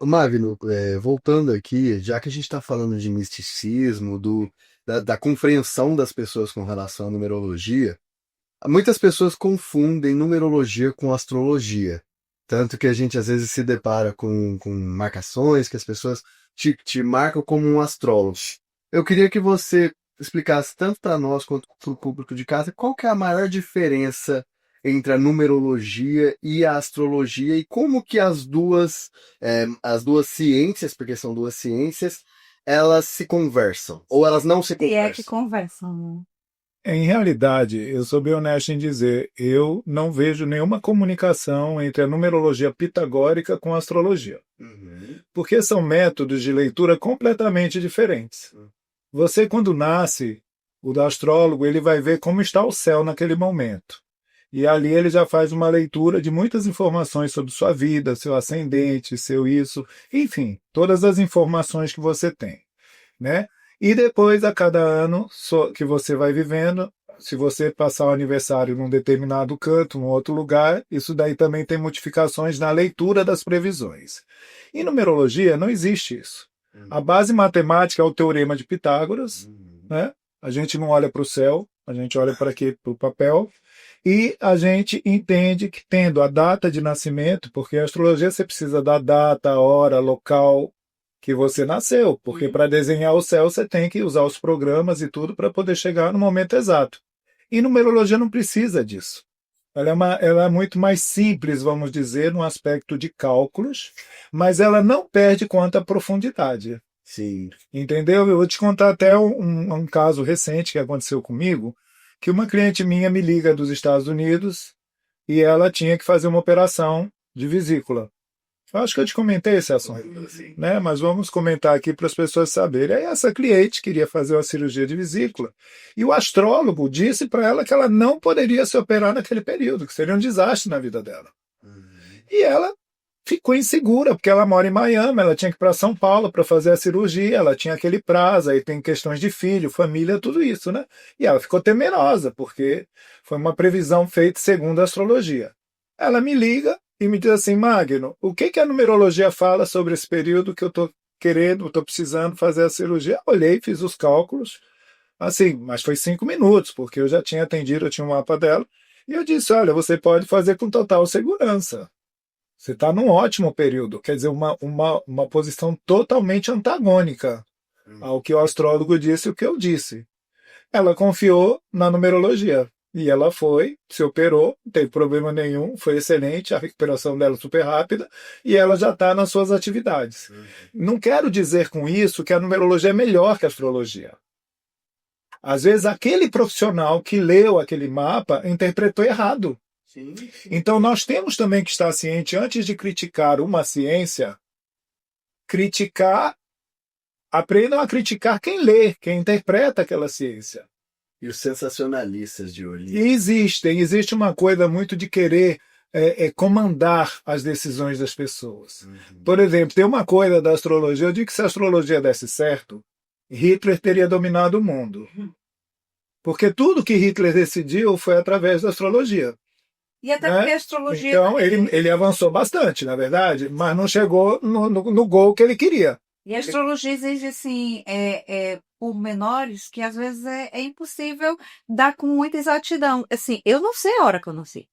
Magno, voltando aqui, já que a gente está falando de misticismo, da compreensão das pessoas com relação à numerologia, muitas pessoas confundem numerologia com astrologia. Tanto que a gente às vezes se depara com marcações que as pessoas te marcam como um astrólogo. Eu queria que você explicasse tanto para nós quanto para o público de casa qual que é a maior diferença entre a numerologia e a astrologia e como que as duas ciências, porque são duas ciências, elas se conversam ou elas não se Se é que conversam. conversam, né? Em realidade, eu sou bem honesto em dizer, eu não vejo nenhuma comunicação entre a numerologia pitagórica com a astrologia, Uhum. porque são métodos de leitura completamente diferentes. Você, quando nasce, o astrólogo ele vai ver como está o céu naquele momento. E ali ele já faz uma leitura de muitas informações sobre sua vida, seu ascendente, seu isso, enfim, todas as informações que você tem, né? E depois, a cada ano que você vai vivendo, se você passar o aniversário num determinado canto, num outro lugar, isso daí também tem modificações na leitura das previsões. Em numerologia, não existe isso. A base matemática é o teorema de Pitágoras, né? A gente não olha para o céu, a gente olha para aqui, para o papel, e a gente entende que tendo a data de nascimento, porque a astrologia você precisa da data, hora, local que você nasceu, porque para desenhar o céu você tem que usar os programas e tudo para poder chegar no momento exato. E numerologia não precisa disso. Ela é muito mais simples, vamos dizer, no aspecto de cálculos, mas ela não perde quanto à profundidade. Sim. Entendeu? Eu vou te contar até um caso recente que aconteceu comigo, que uma cliente minha me liga dos Estados Unidos e ela tinha que fazer uma operação de vesícula. Eu acho que eu te comentei esse assunto, né? Mas vamos comentar aqui para as pessoas saberem. Aí essa cliente queria fazer uma cirurgia de vesícula e o astrólogo disse para ela que ela não poderia se operar naquele período, que seria um desastre na vida dela. E ela ficou insegura, porque ela mora em Miami, ela tinha que ir para São Paulo para fazer a cirurgia, ela tinha aquele prazo, aí tem questões de filho, família, tudo isso, né? E ela ficou temerosa, porque foi uma previsão feita segundo a astrologia. Ela me liga e me diz assim, Magno, o que a numerologia fala sobre esse período que eu estou querendo, estou precisando fazer a cirurgia? Eu olhei, fiz os cálculos, assim, mas foi 5 minutos, porque eu já tinha atendido, eu tinha um mapa dela, e eu disse, olha, você pode fazer com total segurança. Você está num ótimo período, quer dizer, uma posição totalmente antagônica ao que o astrólogo disse e o que eu disse. Ela confiou na numerologia. E ela foi, se operou, não teve problema nenhum, foi excelente, a recuperação dela super rápida, e ela já está nas suas atividades. Não quero dizer com isso que a numerologia é melhor que a astrologia. Às vezes, aquele profissional que leu aquele mapa interpretou errado. Sim. Então, nós temos também que estar ciente, antes de criticar uma ciência, criticar, aprendam a criticar quem lê, quem interpreta aquela ciência. E os sensacionalistas de E olho. existe uma coisa muito de querer comandar as decisões das pessoas. Por exemplo, tem uma coisa da astrologia, eu digo que se a astrologia desse certo, Hitler teria dominado o mundo. Porque tudo que Hitler decidiu foi através da astrologia. E até porque Né? a astrologia. Então, ele avançou bastante, na verdade, mas não chegou no gol que ele queria. E a astrologia exige, assim, pormenores que às vezes é impossível dar com muita exatidão. Assim, eu não sei a hora que eu nasci.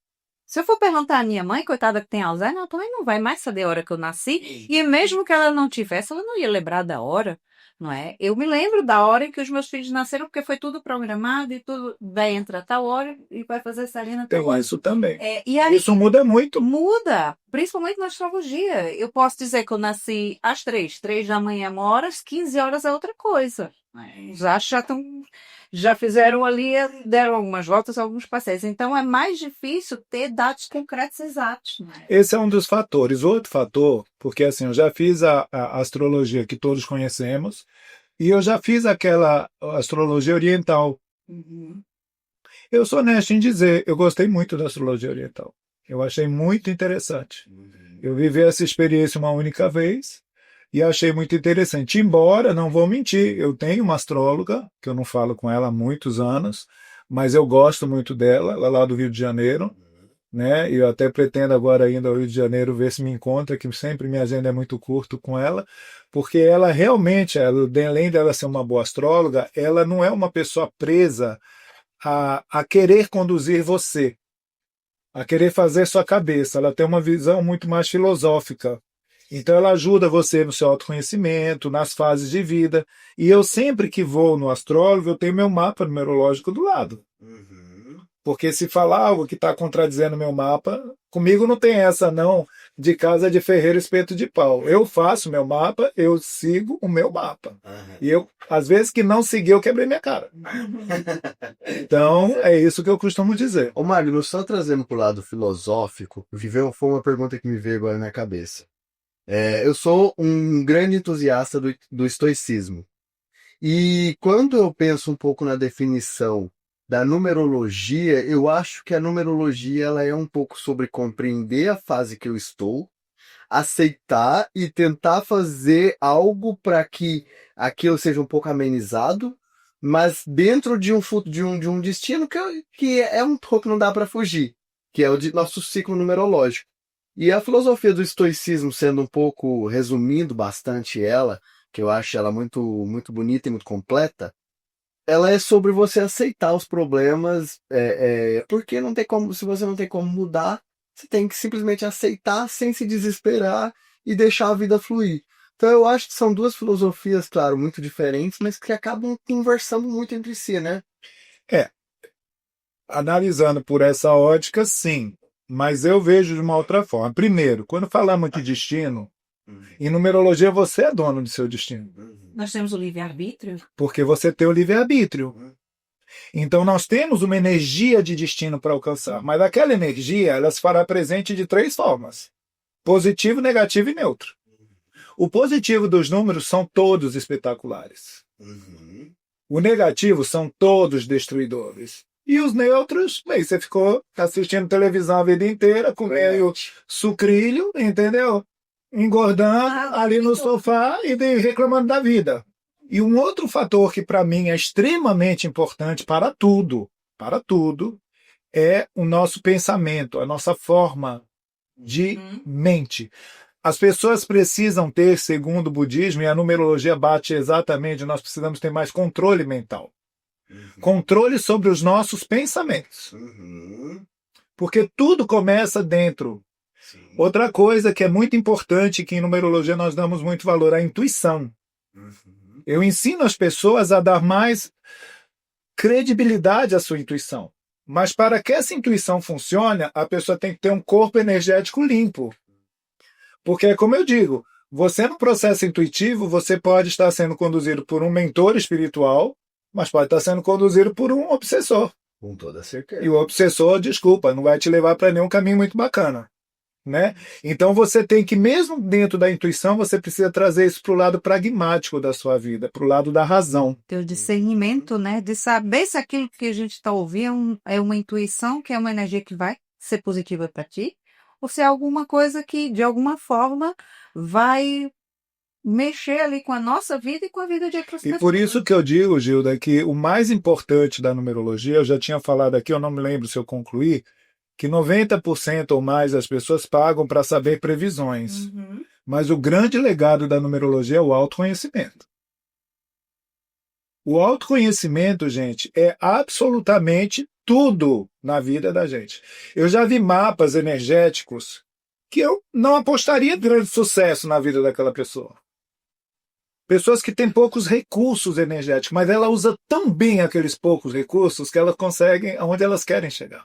Se eu for perguntar à minha mãe, coitada que tem Alzheimer, ela também não vai mais saber a hora que eu nasci. E mesmo que ela não tivesse, ela não ia lembrar da hora, não é? Eu me lembro da hora em que os meus filhos nasceram, porque foi tudo programado e tudo vai entrar tal hora e vai fazer salina tal Tem hora. isso também. E aí, Isso muda muito. muda, principalmente na astrologia. Eu posso dizer que eu nasci às 3 da manhã é uma hora, às 15 horas é outra coisa. Os astros já fizeram ali, deram algumas voltas, alguns passeios. Então é mais difícil ter dados concretos exatos. Né? Esse é um dos fatores. Outro fator, porque assim, eu já fiz a astrologia que todos conhecemos, e eu já fiz aquela astrologia oriental. Uhum. Eu sou honesto em dizer, eu gostei muito da astrologia oriental. Eu achei muito interessante. Eu vivi essa experiência uma única vez e achei muito interessante. Embora, não vou mentir, eu tenho uma astróloga, que eu não falo com ela há muitos anos, mas eu gosto muito dela, ela é lá do Rio de Janeiro. né? E eu até pretendo agora indo ao Rio de Janeiro ver se me encontra, que sempre minha agenda é muito curta com ela, porque ela realmente, além dela ser uma boa astróloga, ela não é uma pessoa presa a querer conduzir você, a querer fazer sua cabeça. Ela tem uma visão muito mais filosófica. Então ela ajuda você no seu autoconhecimento, nas fases de vida. E eu sempre que vou no astrólogo, eu tenho meu mapa numerológico do lado. Porque se falar algo que está contradizendo meu mapa, comigo não tem essa não, de casa de ferreiro espeto de pau. Eu faço meu mapa, eu sigo o meu mapa. E eu, às vezes que não segui, eu quebrei minha cara. Então, é isso que eu costumo dizer. Ô Magno, só trazendo pro lado filosófico, foi uma pergunta que me veio agora na cabeça. Eu sou um grande entusiasta do estoicismo. E quando eu penso um pouco na definição da numerologia, eu acho que a numerologia ela é um pouco sobre compreender a fase que eu estou, aceitar e tentar fazer algo para que aquilo seja um pouco amenizado, mas dentro de um destino que é um pouco não dá para fugir, que é o de nosso ciclo numerológico. E a filosofia do estoicismo, sendo um pouco, resumindo bastante ela, que eu acho ela muito, muito bonita e muito completa, ela é sobre você aceitar os problemas, porque não tem como, se você não tem como mudar, você tem que simplesmente aceitar sem se desesperar e deixar a vida fluir. Então eu acho que são duas filosofias, claro, muito diferentes, mas que acabam conversando muito entre si, né? É, analisando por essa ótica, sim. Mas eu vejo de uma outra forma. Primeiro, quando falamos de destino, em numerologia você é dono de seu destino. Nós temos o livre-arbítrio? Porque você tem o livre-arbítrio. Então nós temos uma energia de destino para alcançar. Mas aquela energia, ela se fará presente de três formas: positivo, negativo e neutro. O positivo dos números são todos espetaculares. O negativo são todos destruidores. E os neutros, bem, você ficou assistindo televisão a vida inteira, comendo sucrilho, entendeu? Engordando ali no sofá e reclamando da vida. E um outro fator que para mim é extremamente importante para tudo, é o nosso pensamento, a nossa forma de mente. As pessoas precisam ter, segundo o budismo, e a numerologia bate exatamente, nós precisamos ter mais controle mental. Controle sobre os nossos pensamentos. Porque tudo começa dentro. Outra coisa que é muito importante, que em numerologia nós damos muito valor, a intuição. Eu ensino as pessoas a dar mais credibilidade à sua intuição. Mas para que essa intuição funcione, a pessoa tem que ter um corpo energético limpo. Porque, como eu digo, você no processo intuitivo, você pode estar sendo conduzido por um mentor espiritual, mas pode estar sendo conduzido por um obsessor. Com toda certeza. E o obsessor, desculpa, não vai te levar para nenhum caminho muito bacana. Né? Então você tem que, mesmo dentro da intuição, você precisa trazer isso para o lado pragmático da sua vida, para o lado da razão. Ter o discernimento, né? De saber se aquilo que a gente está ouvindo é uma intuição, que é uma energia que vai ser positiva para ti, ou se é alguma coisa que, de alguma forma, vai mexer ali com a nossa vida e com a vida de outras pessoas. E por isso que eu digo, Gilda, que o mais importante da numerologia, eu já tinha falado aqui, eu não me lembro se eu concluí, que 90% ou mais das pessoas pagam para saber previsões. Mas o grande legado da numerologia é o autoconhecimento. O autoconhecimento, gente, é absolutamente tudo na vida da gente. Eu já vi mapas energéticos que eu não apostaria em grande sucesso na vida daquela pessoa. Pessoas que têm poucos recursos energéticos, mas ela usa tão bem aqueles poucos recursos que elas conseguem aonde elas querem chegar.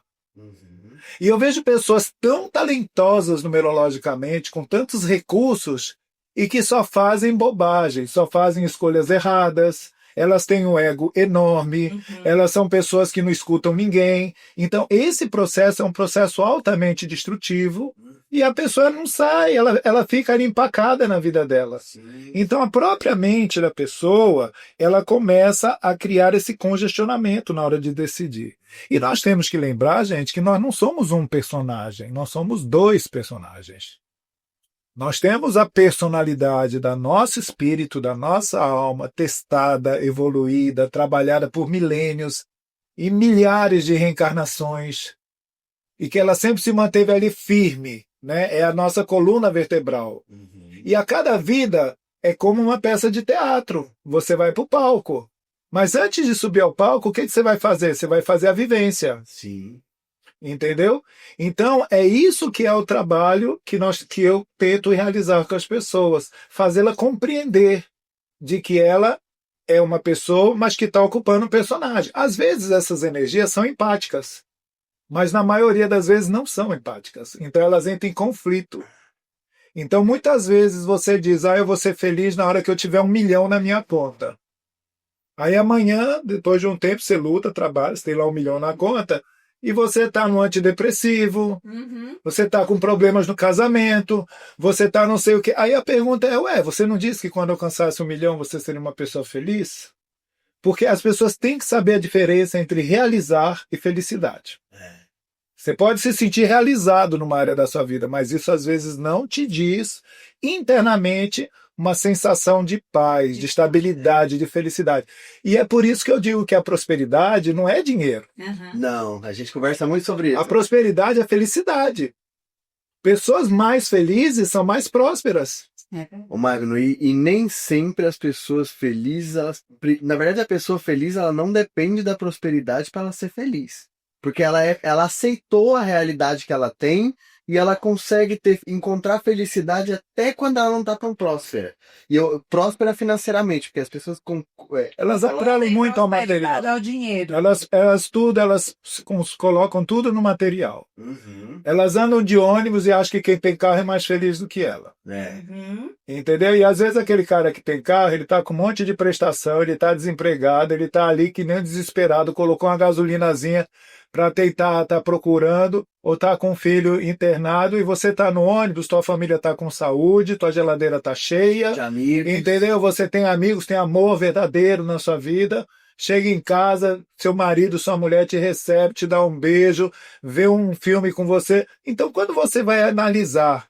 E eu vejo pessoas tão talentosas numerologicamente, com tantos recursos, e que só fazem bobagem, só fazem escolhas erradas, elas têm um ego enorme, elas são pessoas que não escutam ninguém. Então, esse processo é um processo altamente destrutivo, e a pessoa não sai, ela fica ali empacada na vida dela. Então, a própria mente da pessoa, ela começa a criar esse congestionamento na hora de decidir. E nós temos que lembrar, gente, que nós não somos um personagem, nós somos dois personagens. Nós temos a personalidade da nosso espírito, da nossa alma, testada, evoluída, trabalhada por milênios e milhares de reencarnações. e que ela sempre se manteve ali firme, né? É a nossa coluna vertebral. E a cada vida é como uma peça de teatro. Você vai para o palco. Mas antes de subir ao palco, o que você vai fazer? Você vai fazer a vivência. Sim. Entendeu? Então, é isso que é o trabalho que eu tento realizar com as pessoas. Fazê-la compreender de que ela é uma pessoa, mas que está ocupando um personagem. Às vezes, essas energias são empáticas, mas na maioria das vezes não são empáticas. Então, elas entram em conflito. Então, muitas vezes você diz, eu vou ser feliz na hora que eu tiver 1 milhão na minha conta. Aí amanhã, depois de um tempo, você luta, trabalha, você tem lá 1 milhão na conta, e você está no antidepressivo, você está com problemas no casamento, você está não sei o quê. Aí a pergunta é, você não disse que quando alcançasse 1 milhão você seria uma pessoa feliz? Porque as pessoas têm que saber a diferença entre realizar e felicidade. Você pode se sentir realizado numa área da sua vida, mas isso às vezes não te diz internamente uma sensação de paz, de estabilidade, de felicidade. E é por isso que eu digo que a prosperidade não é dinheiro. Não, a gente conversa muito sobre isso. A prosperidade é felicidade. Pessoas mais felizes são mais prósperas. Ô Magno, e nem sempre as pessoas felizes, na verdade a pessoa feliz ela não depende da prosperidade para ela ser feliz. Porque ela aceitou a realidade que ela tem e ela consegue encontrar felicidade até quando ela não está tão próspera. Próspera financeiramente, porque as pessoas elas atrelam muito ao material. Ao dinheiro. Elas colocam tudo no material. Elas andam de ônibus e acham que quem tem carro é mais feliz do que ela. Entendeu? E às vezes aquele cara que tem carro, ele tá com um monte de prestação, ele tá desempregado, ele tá ali que nem desesperado, colocou uma gasolinazinha para tentar tá procurando, ou tá com um filho internado, e você tá no ônibus, tua família tá com saúde, tua geladeira tá cheia, de amigos. Entendeu? Você tem amigos, tem amor verdadeiro na sua vida. Chega em casa, seu marido, sua mulher te recebe, te dá um beijo, vê um filme com você. Então, quando você vai analisar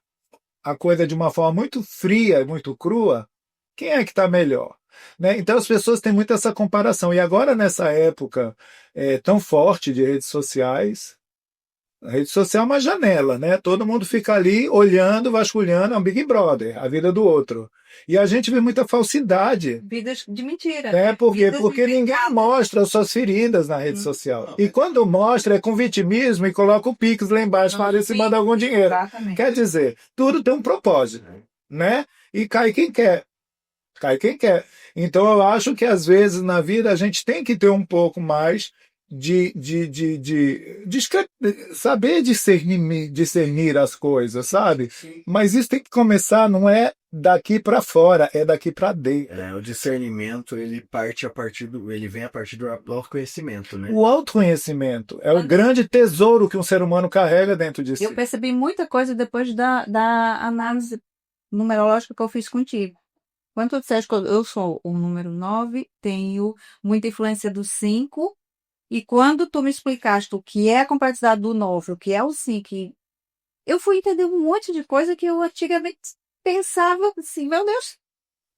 a coisa de uma forma muito fria, muito crua, quem é que está melhor? Né? Então, as pessoas têm muito essa comparação. E agora, nessa época tão forte de redes sociais, a rede social é uma janela, né? Todo mundo fica ali olhando, vasculhando, é um Big Brother, a vida do outro. E a gente vê muita falsidade. Vidas de mentira. Por quê? Porque ninguém mostra as suas feridas na rede social. E quando mostra, é com vitimismo e coloca o Pix lá embaixo para ver se manda algum dinheiro. Exatamente. Quer dizer, tudo tem um propósito, né? E cai quem quer. Cai quem quer. Então eu acho que às vezes na vida a gente tem que ter um pouco mais de saber discernir as coisas, sabe? Sim. Mas isso tem que começar, não é daqui para fora, é daqui para dentro. O discernimento, ele vem a partir do autoconhecimento, né? O autoconhecimento é o grande tesouro que um ser humano carrega dentro de si. Eu percebi muita coisa depois da análise numerológica que eu fiz contigo. Quando tu disseste que eu sou o número 9, tenho muita influência do 5, e quando tu me explicaste o que é a complexidade do 9, o que é o 5, eu fui entender um monte de coisa que eu antigamente pensava assim, meu Deus,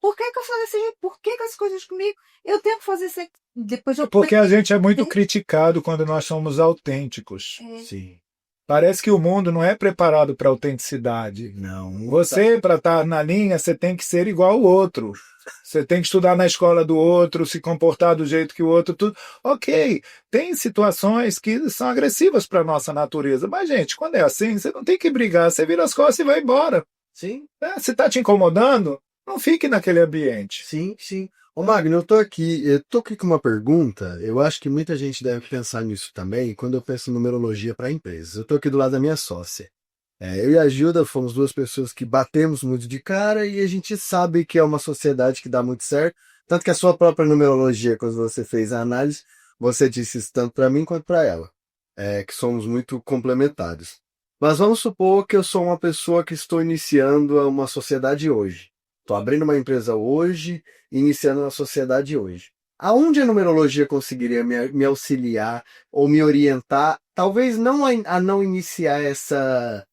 por que eu faço assim? Por que as coisas comigo? Eu tenho que fazer isso. Depois Porque a gente é muito criticado quando nós somos autênticos. Sim. Parece que o mundo não é preparado para autenticidade. Não. Você, para estar na linha, você tem que ser igual ao outro. Você tem que estudar na escola do outro, se comportar do jeito que o outro... Tudo. Ok, tem situações que são agressivas para a nossa natureza. Mas, gente, quando é assim, você não tem que brigar. Você vira as costas e vai embora. Sim. Se está te incomodando, não fique naquele ambiente. Sim, sim. Ô Magno, eu tô aqui com uma pergunta. Eu acho que muita gente deve pensar nisso também quando eu penso em numerologia para empresas. Eu tô aqui do lado da minha sócia. Eu e a Gilda fomos duas pessoas que batemos muito de cara e a gente sabe que é uma sociedade que dá muito certo. Tanto que a sua própria numerologia, quando você fez a análise, você disse isso tanto para mim quanto para ela. Que somos muito complementares. Mas vamos supor que eu sou uma pessoa que estou iniciando uma sociedade hoje. Estou abrindo uma empresa hoje, iniciando uma sociedade hoje. Aonde a numerologia conseguiria me auxiliar ou me orientar? Talvez não a não iniciar essa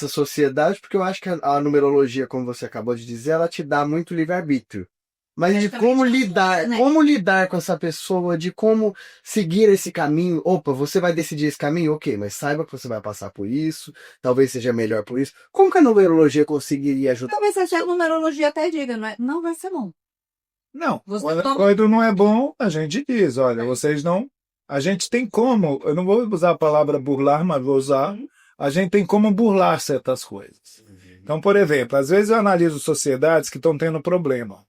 sociedade, porque eu acho que a numerologia, como você acabou de dizer, ela te dá muito livre-arbítrio. Mas de como lidar com essa pessoa, de como seguir esse caminho. Opa, você vai decidir esse caminho? Ok, mas saiba que você vai passar por isso, talvez seja melhor por isso. Como que a numerologia conseguiria ajudar? Talvez a numerologia até diga, não, não vai ser bom. Não, Você toma- quando não é bom, a gente diz, olha, vocês não... A gente tem como, eu não vou usar a palavra burlar, mas vou usar, a gente tem como burlar certas coisas. Então, por exemplo, às vezes eu analiso sociedades que estão tendo problema.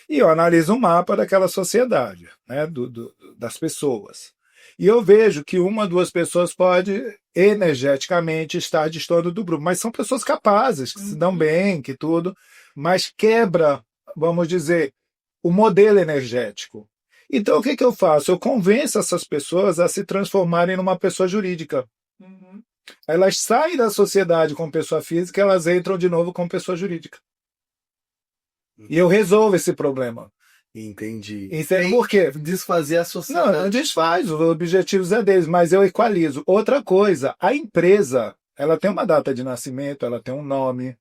E eu analiso o mapa daquela sociedade, né, das pessoas. E eu vejo que uma, duas pessoas pode energeticamente estar destoando do grupo, mas são pessoas capazes, que se dão bem, que tudo, mas quebra, vamos dizer, o modelo energético. Então, o que eu faço? Eu convenço essas pessoas a se transformarem numa pessoa jurídica. Elas saem da sociedade como pessoa física, elas entram de novo como pessoa jurídica. E eu resolvo esse problema. Entendi. Por quê? Desfazer a sociedade. Não, a gente faz, os objetivos é deles, mas eu equalizo. Outra coisa, a empresa, ela tem uma data de nascimento, ela tem um nome,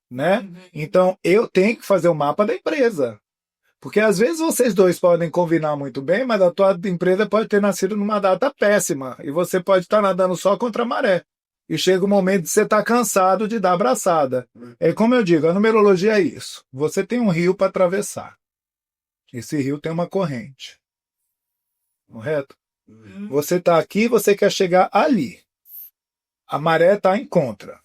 né? Então, eu tenho que fazer o mapa da empresa. Porque às vezes vocês dois podem combinar muito bem, mas a tua empresa pode ter nascido numa data péssima, e você pode estar nadando só contra a maré. E chega o momento de você estar cansado de dar abraçada. É como eu digo, a numerologia é isso. Você tem um rio para atravessar. Esse rio tem uma corrente. Correto? Você está aqui, você quer chegar ali. A maré está em contra.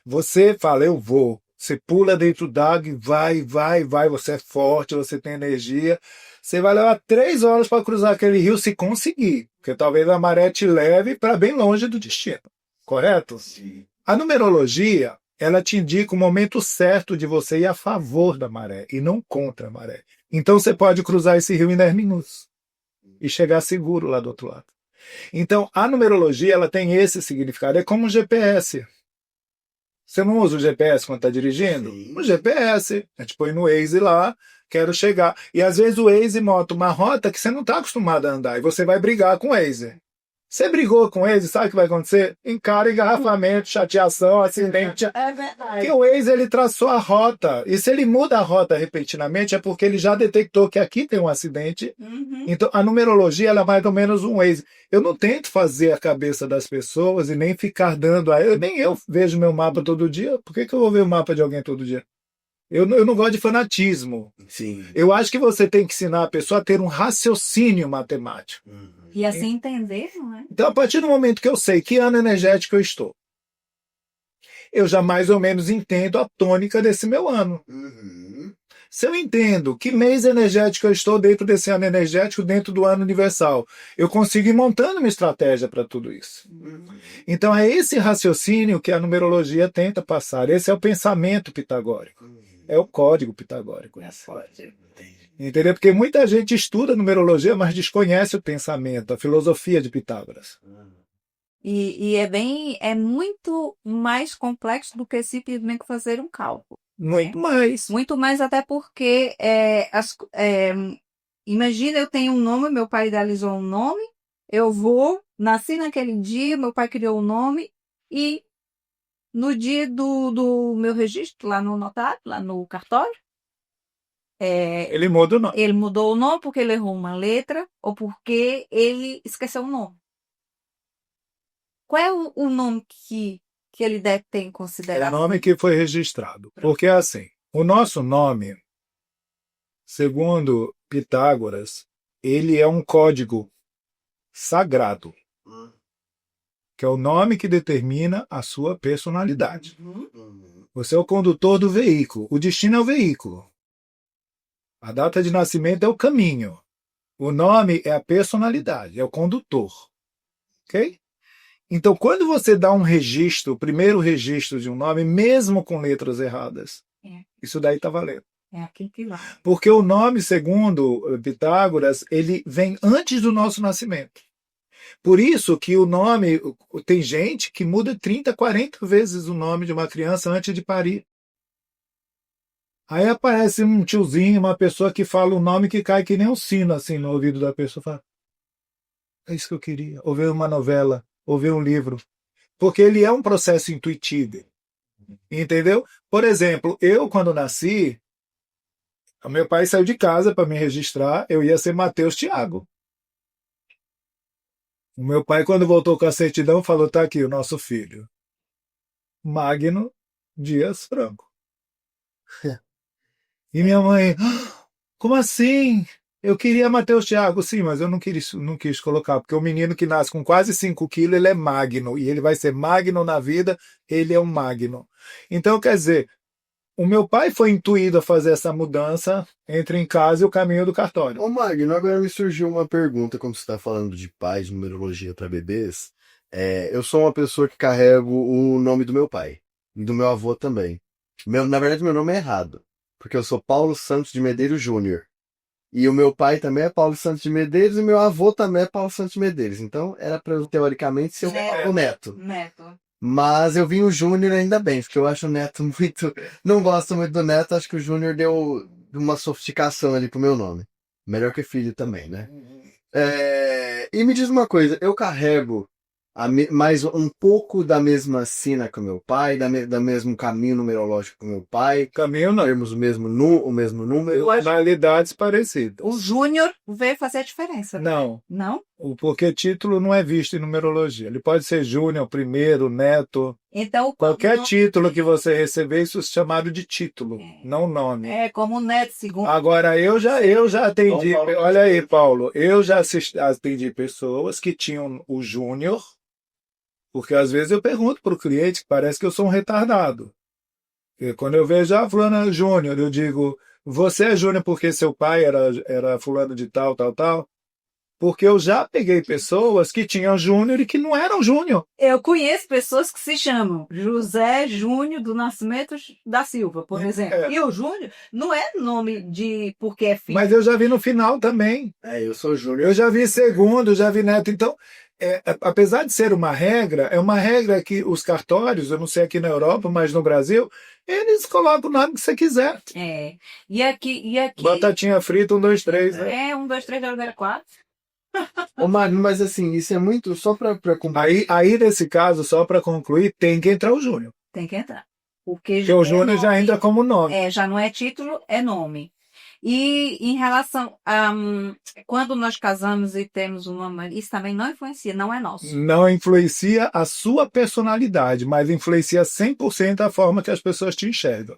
Você fala, eu vou. Você pula dentro d'água e vai. Você é forte, você tem energia. Você vai levar 3 horas para cruzar aquele rio se conseguir. Porque talvez a maré te leve para bem longe do destino. Correto? Sim. A numerologia, ela te indica o momento certo de você ir a favor da maré e não contra a maré. Então você pode cruzar esse rio em 10 minutos e chegar seguro lá do outro lado. Então a numerologia, ela tem esse significado. É como um GPS. Você não usa o GPS quando está dirigindo? Sim. O GPS, a gente põe no Waze lá, quero chegar. E às vezes o Waze monta uma rota que você não está acostumado a andar e você vai brigar com o Waze. Você brigou com o Waze, sabe o que vai acontecer? Encara engarrafamento, chateação, acidente. É verdade. Porque o Waze, ele traçou a rota. E se ele muda a rota repentinamente, é porque ele já detectou que aqui tem um acidente. Então, a numerologia, ela é mais ou menos um Waze. Eu não tento fazer a cabeça das pessoas e nem ficar dando nem eu vejo meu mapa todo dia. Por que eu vou ver o mapa de alguém todo dia? Eu não gosto de fanatismo. Sim. Eu acho que você tem que ensinar a pessoa a ter um raciocínio matemático. E assim entender, não é? Então, a partir do momento que eu sei que ano energético eu estou, eu já mais ou menos entendo a tônica desse meu ano. Se eu entendo que mês energético eu estou dentro desse ano energético, dentro do ano universal, eu consigo ir montando uma estratégia para tudo isso. Então, é esse raciocínio que a numerologia tenta passar. Esse é o pensamento pitagórico. É o código pitagórico. Entendeu? Porque muita gente estuda numerologia, mas desconhece o pensamento, a filosofia de Pitágoras. E é muito mais complexo do que simplesmente fazer um cálculo. Muito mais. Muito mais até porque imagina, eu tenho um nome, meu pai idealizou um nome, nasci naquele dia, meu pai criou um nome e no dia do meu registro, lá no notário, lá no cartório, Ele muda o nome. ele mudou o nome porque ele errou uma letra ou porque ele esqueceu o nome. Qual é o nome que ele deve ter em É o consideração? nome que foi registrado. Porque assim, o nosso nome, segundo Pitágoras, ele é um código sagrado, que é o nome que determina a sua personalidade. Você é o condutor do veículo. O destino é o veículo. A data de nascimento é o caminho. O nome é a personalidade, é o condutor. Ok? Então, quando você dá um registro, o primeiro registro de um nome, mesmo com letras erradas, isso daí está valendo. É aqui que vai. Porque o nome, segundo Pitágoras, ele vem antes do nosso nascimento. Por isso que o nome, tem gente que muda 30, 40 vezes o nome de uma criança antes de parir. Aí aparece um tiozinho, uma pessoa que fala um nome que cai que nem um sino assim no ouvido da pessoa. Fala, é isso que eu queria. Ou ver uma novela, ou ver um livro. Porque ele é um processo intuitivo. Entendeu? Por exemplo, eu quando nasci, O meu pai saiu de casa para me registrar, eu ia ser Mateus Tiago. O meu pai, quando voltou com a certidão, falou: tá aqui o nosso filho, Magno Dias Franco. E minha mãe: "Ah, como assim? Eu queria Mateus Tiago." Sim, mas eu não quis colocar, porque o menino que nasce com quase 5 quilos, ele é magno, e ele vai ser magno na vida, ele é um magno. Então, quer dizer, o meu pai foi intuído a fazer essa mudança entre em casa e o caminho do cartório. Ô Magno, agora me surgiu uma pergunta, como você está falando de pais, numerologia para bebês. Eu sou uma pessoa que carrego o nome do meu pai e do meu avô também. Na verdade, meu nome é errado, porque eu sou Paulo Santos de Medeiros Júnior. E o meu pai também é Paulo Santos de Medeiros e meu avô também é Paulo Santos de Medeiros. Então, era para eu, teoricamente, ser o neto. Neto. Mas eu vim o Júnior ainda bem, porque eu acho o Neto muito. Não gosto muito do Neto, acho que o Júnior deu uma sofisticação ali pro meu nome. Melhor que filho também, né? E me diz uma coisa, eu carrego mais um pouco da mesma sina que o meu pai, da mesmo caminho numerológico que o meu pai, Caminho não, temos o mesmo número. personalidades parecidas. O Júnior veio fazer a diferença. Não, Não? porque título não é visto em numerologia. Ele pode ser Júnior, primeiro, neto. Então, Qualquer não- título que você receber, isso é chamado de título, não nome. É como o Neto, segundo. Agora, eu já atendi, olha aí, Paulo, eu já atendi pessoas que tinham o Júnior, porque às vezes eu pergunto para o cliente, que parece que eu sou um retardado. E quando eu vejo a fulana Júnior, eu digo: você é Júnior porque seu pai era fulano de tal, tal, tal? Porque eu já peguei pessoas que tinham Júnior e que não eram Júnior. Eu conheço pessoas que se chamam José Júnior do Nascimento da Silva, por exemplo. E o Júnior não é nome de porque é filho. Mas eu já vi no final também. Eu sou Júnior. Eu já vi segundo, já vi neto. Então, apesar de ser uma regra, é uma regra que os cartórios, eu não sei aqui na Europa, mas no Brasil, eles colocam o nome que você quiser. E aqui. Batatinha frita, 1, 2, 3, né? 1, 2, 3, 4. Ô Magno, mas assim, isso é muito só pra Aí, nesse caso, só para concluir, tem que entrar o Júnior. Tem que entrar. Porque Porque o Júnior já entra como nome. já não é título, é nome. E em relação a quando nós casamos e temos um nome, isso também não influencia, não é nosso. Não influencia a sua personalidade, mas influencia 100% a forma que as pessoas te enxergam.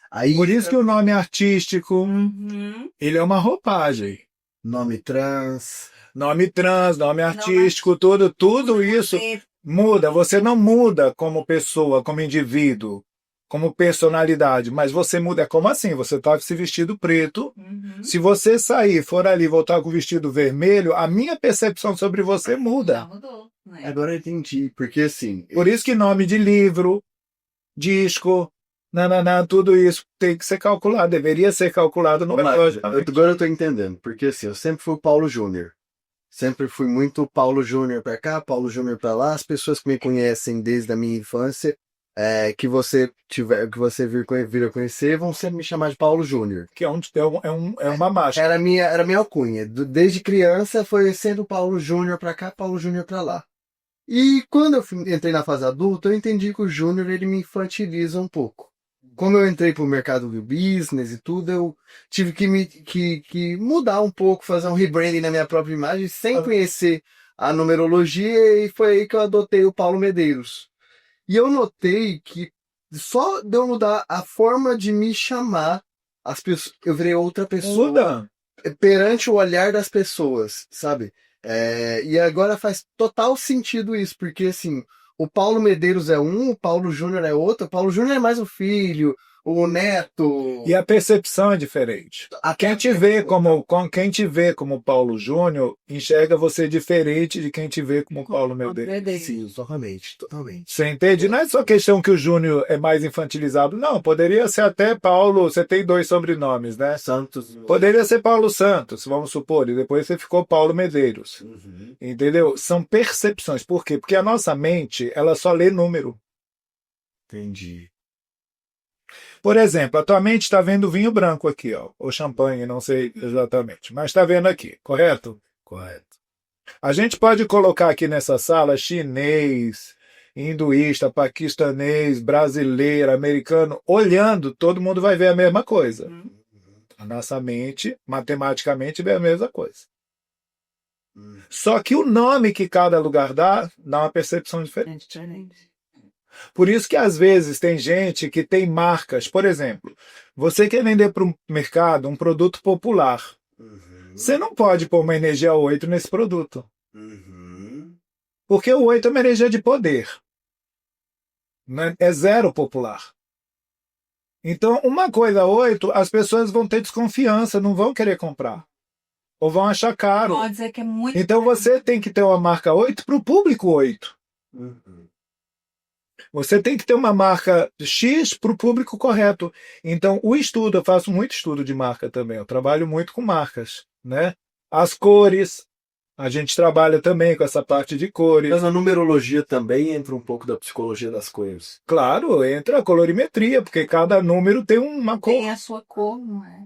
Aí, Por isso que o nome artístico, Uhum. ele é uma roupagem. nome trans. Nome trans, nome artístico, tudo isso É, muda. Você não muda como pessoa, como indivíduo, como personalidade, mas você muda. Como assim? Você está se vestido preto. uhum. Se você sair, for ali e voltar com o vestido vermelho, a minha percepção sobre você Já muda. mudou. Né? Agora eu entendi, porque assim. Por isso que nome de livro, disco, tudo isso tem que ser calculado, deveria ser calculado no relógio. Agora eu tô entendendo, porque assim, eu sempre fui o Paulo Júnior. Sempre fui muito Paulo Júnior pra cá, Paulo Júnior pra lá. As pessoas que me conhecem desde a minha infância, que você vir a conhecer, vão sempre me chamar de Paulo Júnior. Que é uma máscara. Era minha alcunha. Desde criança foi sendo Paulo Júnior pra cá, Paulo Júnior pra lá. E quando eu entrei na fase adulta, eu entendi que o Júnior ele me infantiliza um pouco. Como eu entrei pro mercado do business e tudo, eu tive que mudar um pouco, fazer um rebranding na minha própria imagem, sem conhecer a numerologia, e foi aí que eu adotei o Paulo Medeiros. E eu notei que só de eu mudar a forma de me chamar, as pessoas, eu virei outra pessoa Muda. perante o olhar das pessoas, sabe? E agora faz total sentido isso, porque assim, o Paulo Medeiros é um, o Paulo Júnior é outro, o Paulo Júnior é mais o filho, o neto. E a percepção é quem te vê como Paulo Júnior enxerga você diferente de quem te vê como Paulo Medeiros. Sim, totalmente. Você entende? Não é só questão que o Júnior é mais infantilizado. Não, poderia ser até Paulo. Você tem 2 sobrenomes, né? Santos. Poderia ser Paulo Santos, vamos supor, e depois você ficou Paulo Medeiros. Uhum. Entendeu? São percepções. Por quê? Porque a nossa mente, ela só lê número. Entendi. Por exemplo, a tua mente está vendo vinho branco aqui, ó, ou champanhe, não sei exatamente, mas está vendo aqui, correto? Correto. A gente pode colocar aqui nessa sala chinês, hinduísta, paquistanês, brasileiro, americano, olhando, todo mundo vai ver a mesma coisa. A nossa mente, matematicamente, vê a mesma coisa. Só que o nome que cada lugar dá uma percepção diferente. É diferente. Por isso que às vezes tem gente que tem marcas. Por exemplo, você quer vender para o mercado um produto popular. Você não pode pôr uma energia 8 nesse produto. Porque o 8 é uma energia de poder. Né? É zero popular. Então, uma coisa 8, as pessoas vão ter desconfiança, não vão querer comprar. Ou vão achar caro. Pode dizer que é muito. Então você tem que ter uma marca 8 para o público 8. Você tem que ter uma marca X para o público correto. Então, o estudo, eu faço muito estudo de marca também. Eu trabalho muito com marcas, né? As cores, a gente trabalha também com essa parte de cores. Mas a numerologia também entra um pouco da psicologia das cores. Claro, entra a colorimetria, porque cada número tem uma cor. Tem a sua cor, não é?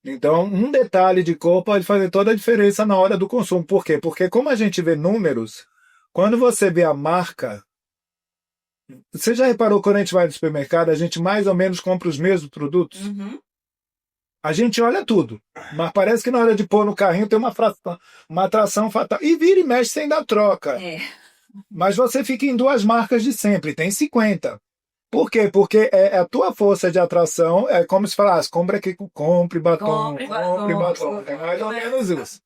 Então, um detalhe de cor pode fazer toda a diferença na hora do consumo. Por quê? Porque como a gente vê números, quando você vê a marca, você já reparou quando a gente vai no supermercado, a gente mais ou menos compra os mesmos produtos? A gente olha tudo, mas parece que na hora de pôr no carrinho tem uma atração fatal. E vira e mexe sem dar troca. Mas você fica em duas marcas de sempre, tem 50. Por quê? Porque a tua força de atração é como se falasse, compre aqui, compre batom, compre batom. É mais ou menos isso.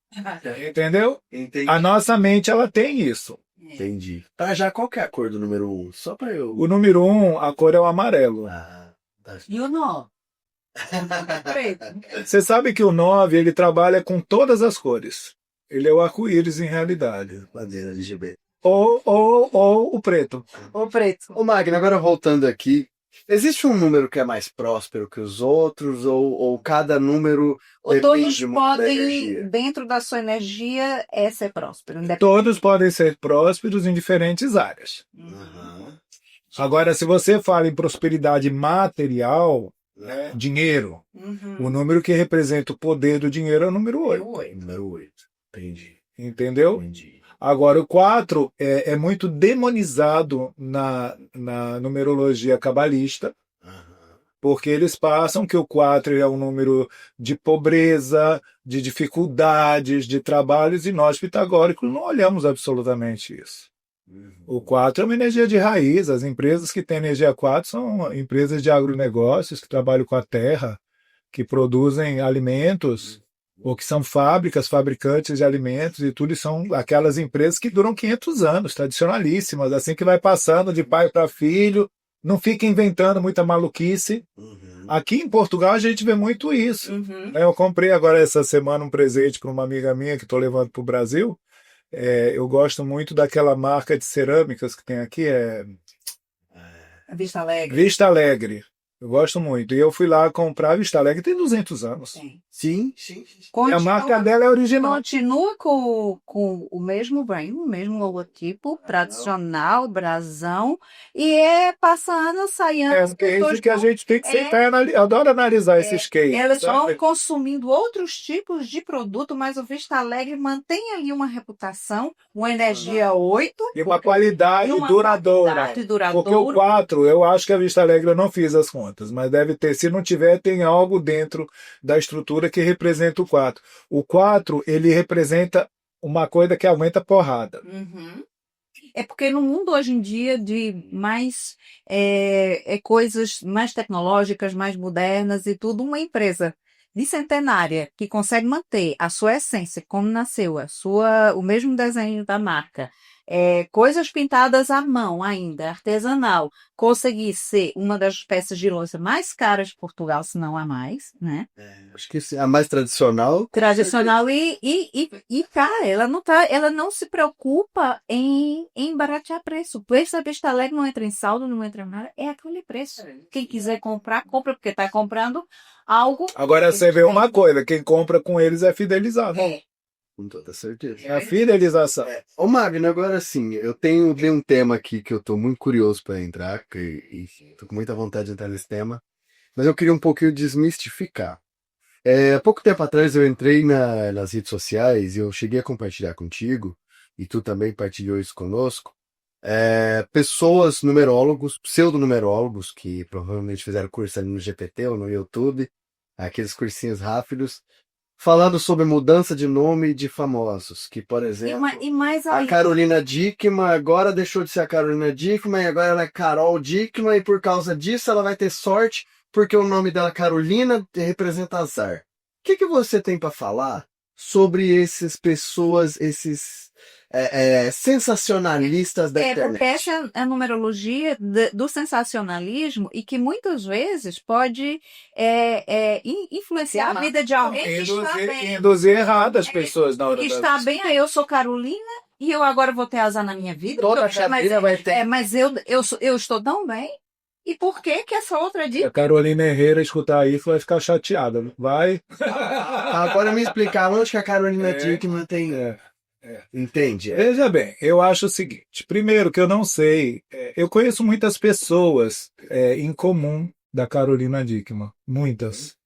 Entendeu? Entendi. A nossa mente, ela tem isso. Entendi. Tá, já qual que é a cor do número 1? Só pra eu... O número 1, a cor é o amarelo. Tá. E o 9? Preto. Você sabe que o 9, ele trabalha com todas as cores. Ele é o arco-íris em realidade. Bandeira LGBT. Ou o preto. O preto. Ô Magno, agora voltando aqui, existe um número que é mais próspero que os outros, ou cada número Ou todos depende muito da podem, energia? dentro da sua energia, ser próspero. Independente. Todos podem ser prósperos em diferentes áreas. Agora, se você fala em prosperidade material, né, dinheiro, o número que representa o poder do dinheiro é o número 8. Número 8. Entendi. Entendeu? Entendi. Agora, o 4 é muito demonizado na numerologia cabalista, porque eles passam que o 4 é um número de pobreza, de dificuldades, de trabalhos, e nós, pitagóricos, não olhamos absolutamente isso. O 4 é uma energia de raiz. As empresas que têm energia 4 são empresas de agronegócios que trabalham com a terra, que produzem alimentos, ou que são fábricas, fabricantes de alimentos e tudo, e são aquelas empresas que duram 500 anos, tradicionalíssimas, assim que vai passando de pai para filho, não fica inventando muita maluquice. Aqui em Portugal a gente vê muito isso. Eu comprei agora essa semana um presente para uma amiga minha que estou levando para o Brasil. Eu gosto muito daquela marca de cerâmicas que tem aqui, Vista Alegre. Vista Alegre. Eu gosto muito. E eu fui lá comprar a Vista Alegre, tem 200 anos. Sim. E a marca dela é original. Continua com o mesmo brand, o mesmo logotipo, tradicional, brasão, e passando, saindo. É um case que a gente tem que sentar e analisar. Eu adoro analisar esses cases. Elas sabe? vão consumindo outros tipos de produto, mas o Vista Alegre mantém ali uma reputação, uma energia 8. E uma qualidade e uma duradoura. qualidade duradoura. Porque o 4, eu acho que a Vista Alegre eu não fiz as contas, mas deve ter. Se não tiver, tem algo dentro da estrutura que representa o 4. O 4, ele representa uma coisa que aguenta porrada. É porque no mundo hoje em dia de mais coisas mais tecnológicas, mais modernas e tudo, uma empresa de centenária que consegue manter a sua essência, como nasceu, o mesmo desenho da marca, coisas pintadas à mão ainda, artesanal, conseguir ser uma das peças de louça mais caras de Portugal, se não a mais, né? Acho que a mais tradicional. Tradicional e cara, ela não se preocupa em baratear preço. O preço da Vista Alegre não entra em saldo, não entra em nada, é aquele preço. Quem quiser comprar, compra, porque está comprando algo. Agora você vê uma coisa, quem compra com eles é fidelizado. Com toda certeza. É a fidelização. Ô Magno, agora sim, eu tenho um tema aqui que eu tô muito curioso para entrar, e tô com muita vontade de entrar nesse tema, mas eu queria um pouquinho desmistificar. Há pouco tempo atrás eu entrei nas redes sociais e eu cheguei a compartilhar contigo, e tu também partilhou isso conosco, pessoas, numerólogos, pseudonumerólogos, que provavelmente fizeram curso ali no GPT ou no YouTube, aqueles cursinhos rápidos, falando sobre mudança de nome de famosos, que, por exemplo, E mais a aí, Carolina Dickman agora deixou de ser a Carolina Dickman, e agora ela é Carol Dickman, e por causa disso ela vai ter sorte, porque o nome dela Carolina representa azar. O que você tem para falar sobre essas pessoas, esses sensacionalistas da porque internet? essa é a numerologia do sensacionalismo e que muitas vezes pode influenciar a vida de alguém que está bem. Induzir errado as pessoas na hora Que da... está bem, aí eu sou Carolina e eu agora vou ter azar na minha vida. Toda porque eu- Carolina vai ter. mas eu estou tão bem. E por que que essa outra diz? A Carolina Herrera escutar isso vai ficar chateada. Vai. Agora me explicar onde que a Carolina Dickman tem. Entende? Veja bem, eu acho o seguinte. Primeiro, que eu não sei. Eu conheço muitas pessoas em comum da Carolina Dickman. Muitas.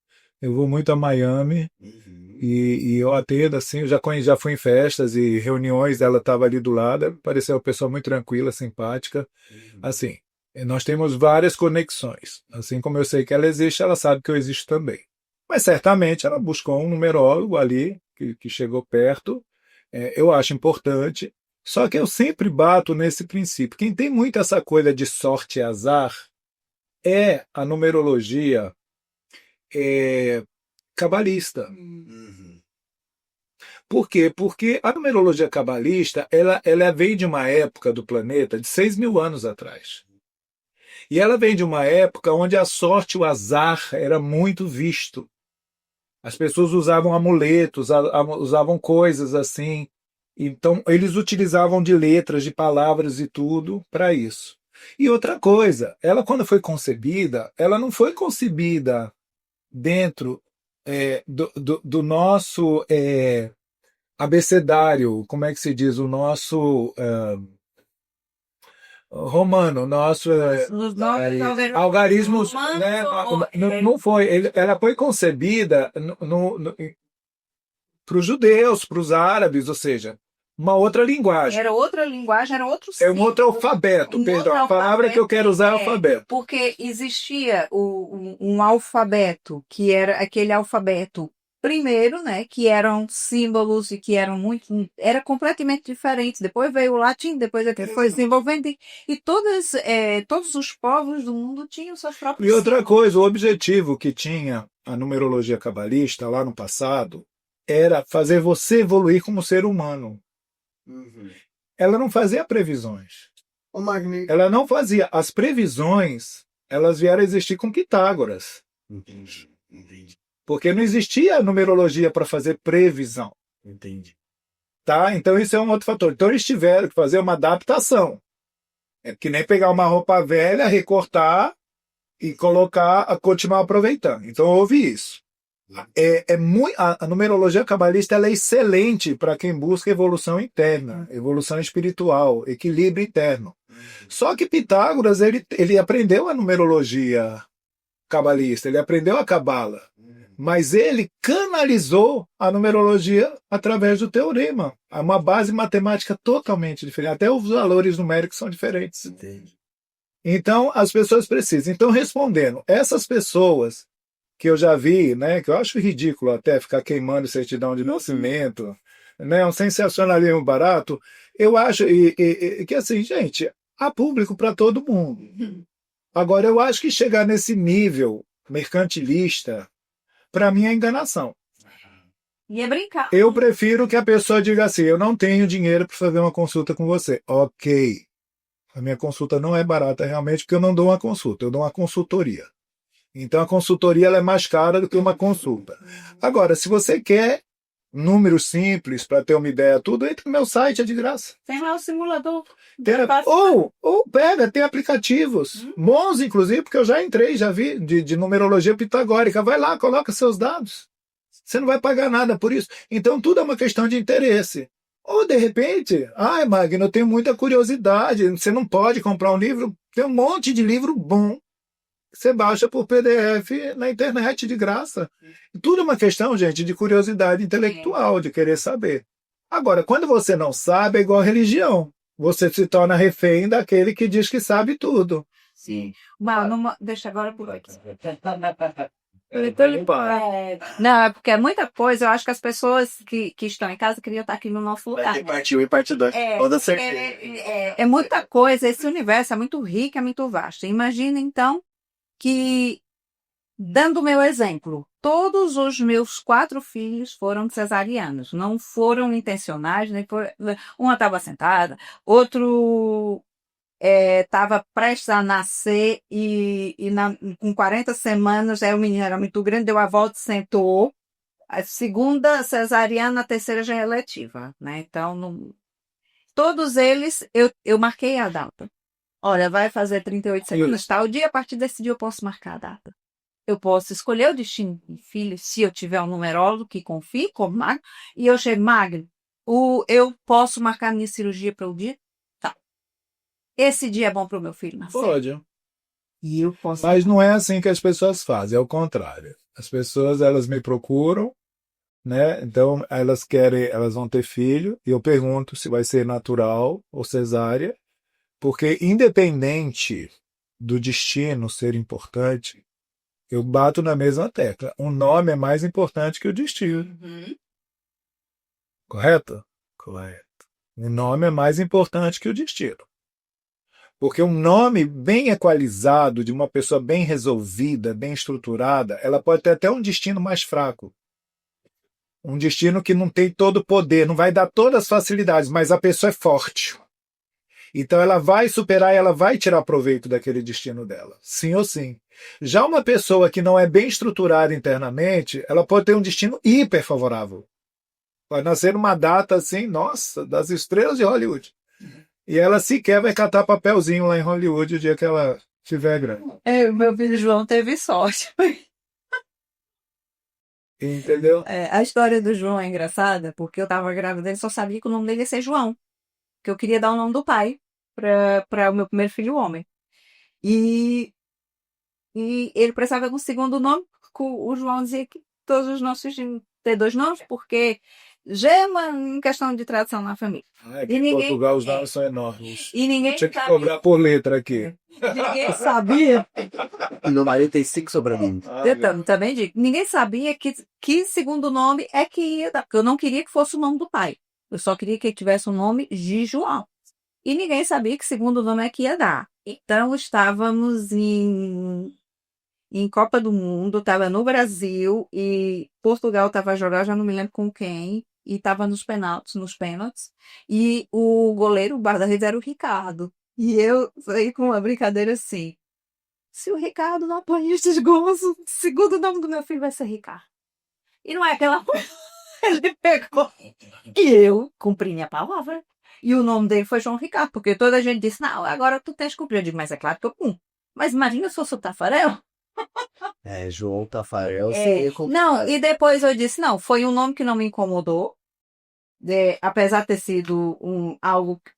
Eu vou muito a Miami e eu atendo, assim, eu já fui em festas e reuniões, ela estava ali do lado, pareceu uma pessoa muito tranquila, simpática. Assim, nós temos várias conexões. Assim como eu sei que ela existe, ela sabe que eu existo também. Mas certamente ela buscou um numerólogo ali, que chegou perto. Eu acho importante. Só que eu sempre bato nesse princípio. Quem tem muito essa coisa de sorte e azar é a numerologia cabalista. Por quê? Porque a numerologia cabalista ela vem de uma época do planeta de 6.000 anos atrás. E ela vem de uma época onde a sorte e o azar era muito visto. As pessoas usavam amuletos, usavam coisas assim. Então, eles utilizavam de letras, de palavras e tudo para isso. E outra coisa, ela quando foi concebida, ela não foi concebida dentro do nosso abecedário, como é que se diz? O nosso romano, nosso Nos nossos algarismos, romanos, né? Não foi. Ela foi concebida para os judeus, para os árabes, ou seja, uma outra linguagem. Era outra linguagem, era outro É um outro alfabeto, Um perdão. outro A palavra que eu quero usar é alfabeto. Porque existia um alfabeto, que era aquele alfabeto primeiro, né, que eram símbolos e que eram era completamente diferentes. Depois veio o latim, depois foi desenvolvendo e todos os povos do mundo tinham seus próprios E outra símbolos. coisa, o objetivo que tinha a numerologia cabalista lá no passado era fazer você evoluir como ser humano. Ela não fazia previsões. Ela não fazia. As previsões, elas vieram a existir com Pitágoras. Entendi. Porque não existia numerologia para fazer previsão. Entendi. Tá? Então isso é um outro fator. Então eles tiveram que fazer uma adaptação. É que nem pegar uma roupa velha, recortar e colocar, continuar aproveitando. Então houve isso. A numerologia cabalista ela é excelente para quem busca evolução interna, evolução espiritual, equilíbrio interno. Só que Pitágoras ele aprendeu a numerologia cabalista, ele aprendeu a cabala, mas ele canalizou a numerologia através do teorema. É uma base matemática totalmente diferente, até os valores numéricos são diferentes. Entendi. Então as pessoas precisam. Então respondendo, essas pessoas que eu já vi, né, que eu acho ridículo até ficar queimando certidão de nascimento, né, um sensacionalismo barato, eu acho que assim, gente, há público para todo mundo. Agora, eu acho que chegar nesse nível mercantilista, para mim é enganação. Ia brincar. Eu prefiro que a pessoa diga assim, eu não tenho dinheiro para fazer uma consulta com você. Ok, a minha consulta não é barata realmente, porque eu não dou uma consulta, eu dou uma consultoria. Então a consultoria ela é mais cara do que uma consulta. Agora, se você quer números simples para ter uma ideia, tudo, entra no meu site, é de graça. Tem lá o simulador. Ou pega, tem aplicativos bons, inclusive, porque eu já entrei, já vi, de numerologia pitagórica. Vai lá, coloca seus dados. Você não vai pagar nada por isso. Então tudo é uma questão de interesse. Ou de repente, Magno, eu tenho muita curiosidade, você não pode comprar um livro, tem um monte de livro bom. Você baixa por PDF na internet de graça. Tudo é uma questão, gente, de curiosidade intelectual, de querer saber. Agora, quando você não sabe, é igual a religião. você se torna refém daquele que diz que sabe tudo. Sim. Mas deixa agora por aqui. Não, é porque é muita coisa. Eu acho que as pessoas que estão em casa queriam estar aqui no nosso Vai lugar. ter parte 1 e parte 2. Toda certeza. É muita coisa. Esse universo é muito rico, é muito vasto. Imagina, então, que, dando o meu exemplo, todos os meus 4 filhos foram cesarianos. Não foram intencionais, nem uma estava sentada, outro estava prestes a nascer com 40 semanas, o menino era muito grande, deu a volta e sentou. A segunda cesariana, a terceira já é eletiva, né? Então, todos eles, eu marquei a data. Olha, vai fazer 38 semanas, tal dia, a partir desse dia eu posso marcar a data. Eu posso escolher o destino do filho, se eu tiver um numerólogo que confie, como Magno, e eu chego, Magno, eu posso marcar minha cirurgia para o dia? Tá. Esse dia é bom para o meu filho nascer? Pode. E eu posso. Mas não é assim que as pessoas fazem, é o contrário. As pessoas, elas me procuram, né? Então, elas vão ter filho, e eu pergunto se vai ser natural ou cesárea, porque independente do destino ser importante, eu bato na mesma tecla. O nome é mais importante que o destino. Uhum. Correto? Correto. O nome é mais importante que o destino. Porque um nome bem equalizado, de uma pessoa bem resolvida, bem estruturada, ela pode ter até um destino mais fraco. Um destino que não tem todo o poder, não vai dar todas as facilidades, mas a pessoa é forte. Então ela vai superar e ela vai tirar proveito daquele destino dela, sim ou sim. Já uma pessoa que não é bem estruturada internamente, ela pode ter um destino hiper favorável. Pode nascer numa data assim, nossa, das estrelas de Hollywood. E ela sequer vai catar papelzinho lá em Hollywood o dia que ela tiver grande. O meu filho João teve sorte. Entendeu? A história do João é engraçada, porque eu estava grávida dele, só sabia que o nome dele ia ser João. Que eu queria dar o nome do pai para o meu primeiro filho homem. E ele precisava de um segundo nome, porque o João dizia que todos os nossos filhos tinham que ter 2 nomes, porque já é uma questão de tradição na família. Aqui em Portugal os nomes são enormes. E ninguém Tinha que sabia. cobrar por letra aqui. Ninguém sabia. Meu marido tem 5 sobrenomes. Eu também digo. Ninguém sabia que segundo nome é que ia dar. Porque eu não queria que fosse o nome do pai. Eu só queria que ele tivesse o nome de João. E ninguém sabia que segundo nome é que ia dar. Então, estávamos em Copa do Mundo, estava no Brasil, e Portugal estava a jogar, já não me lembro com quem, e estava nos pênaltis, e o goleiro, o guarda-redes, era o Ricardo. E eu saí com uma brincadeira assim, se o Ricardo não apanha estes gols, o segundo nome do meu filho vai ser Ricardo. E não é aquela coisa, ele pegou, e eu cumpri minha palavra. E o nome dele foi João Ricardo, porque toda a gente disse, não, agora tu tens que cumprir. Eu digo, mas é claro que eu cumpro. Mas imagina se fosse o Tafarel. João Tafarel seria Não, e depois eu disse, não, foi um nome que não me incomodou, apesar de ter sido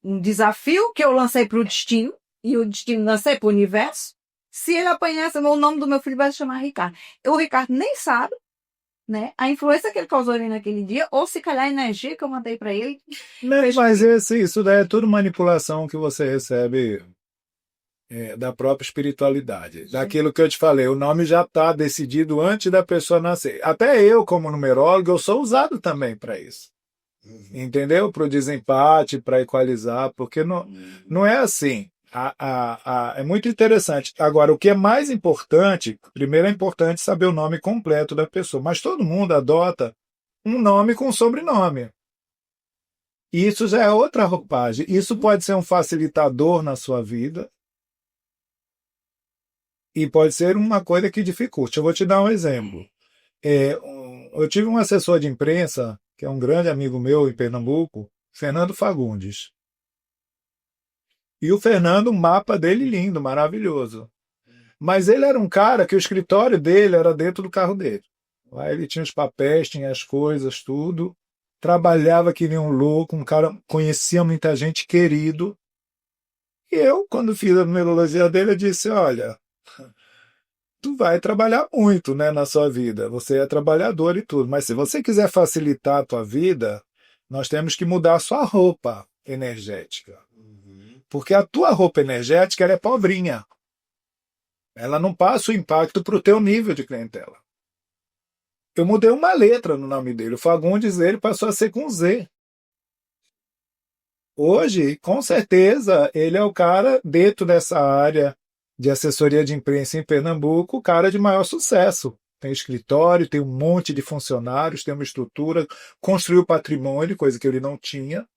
um desafio que eu lancei para o destino, e o destino lancei para o universo. Se ele apanhasse, o nome do meu filho vai se chamar Ricardo. O Ricardo nem sabe, né, a influência que ele causou ali naquele dia, ou se calhar a energia que eu mandei para ele. Mas isso daí é tudo manipulação que você recebe da própria espiritualidade. Daquilo que eu te falei, o nome já está decidido antes da pessoa nascer. Até eu, como numerólogo, eu sou usado também para isso. Entendeu? Para o desempate, para equalizar, porque não é assim. É muito interessante. Agora, o que é mais importante, primeiro é importante saber o nome completo da pessoa, mas todo mundo adota um nome com sobrenome. Isso já é outra roupagem. Isso pode ser um facilitador na sua vida e pode ser uma coisa que dificulte. Eu vou te dar um exemplo. Eu tive um assessor de imprensa, que é um grande amigo meu em Pernambuco, Fernando Fagundes. E o Fernando, o mapa dele lindo, maravilhoso. Mas ele era um cara que o escritório dele era dentro do carro dele. Lá ele tinha os papéis, tinha as coisas, tudo. Trabalhava que nem um louco, um cara conhecia muita gente, querido. E eu, quando fiz a numerologia dele, eu disse, olha, tu vai trabalhar muito, né, na sua vida. Você é trabalhador e tudo. Mas se você quiser facilitar a tua vida, nós temos que mudar a sua roupa energética. Porque a tua roupa energética ela é pobrinha. Ela não passa o impacto para o teu nível de clientela. Eu mudei uma letra no nome dele. O Fagundes ele passou a ser com Z. Hoje, com certeza, ele é o cara dentro dessa área de assessoria de imprensa em Pernambuco, o cara de maior sucesso. Tem escritório, tem um monte de funcionários, tem uma estrutura, construiu patrimônio, coisa que ele não tinha.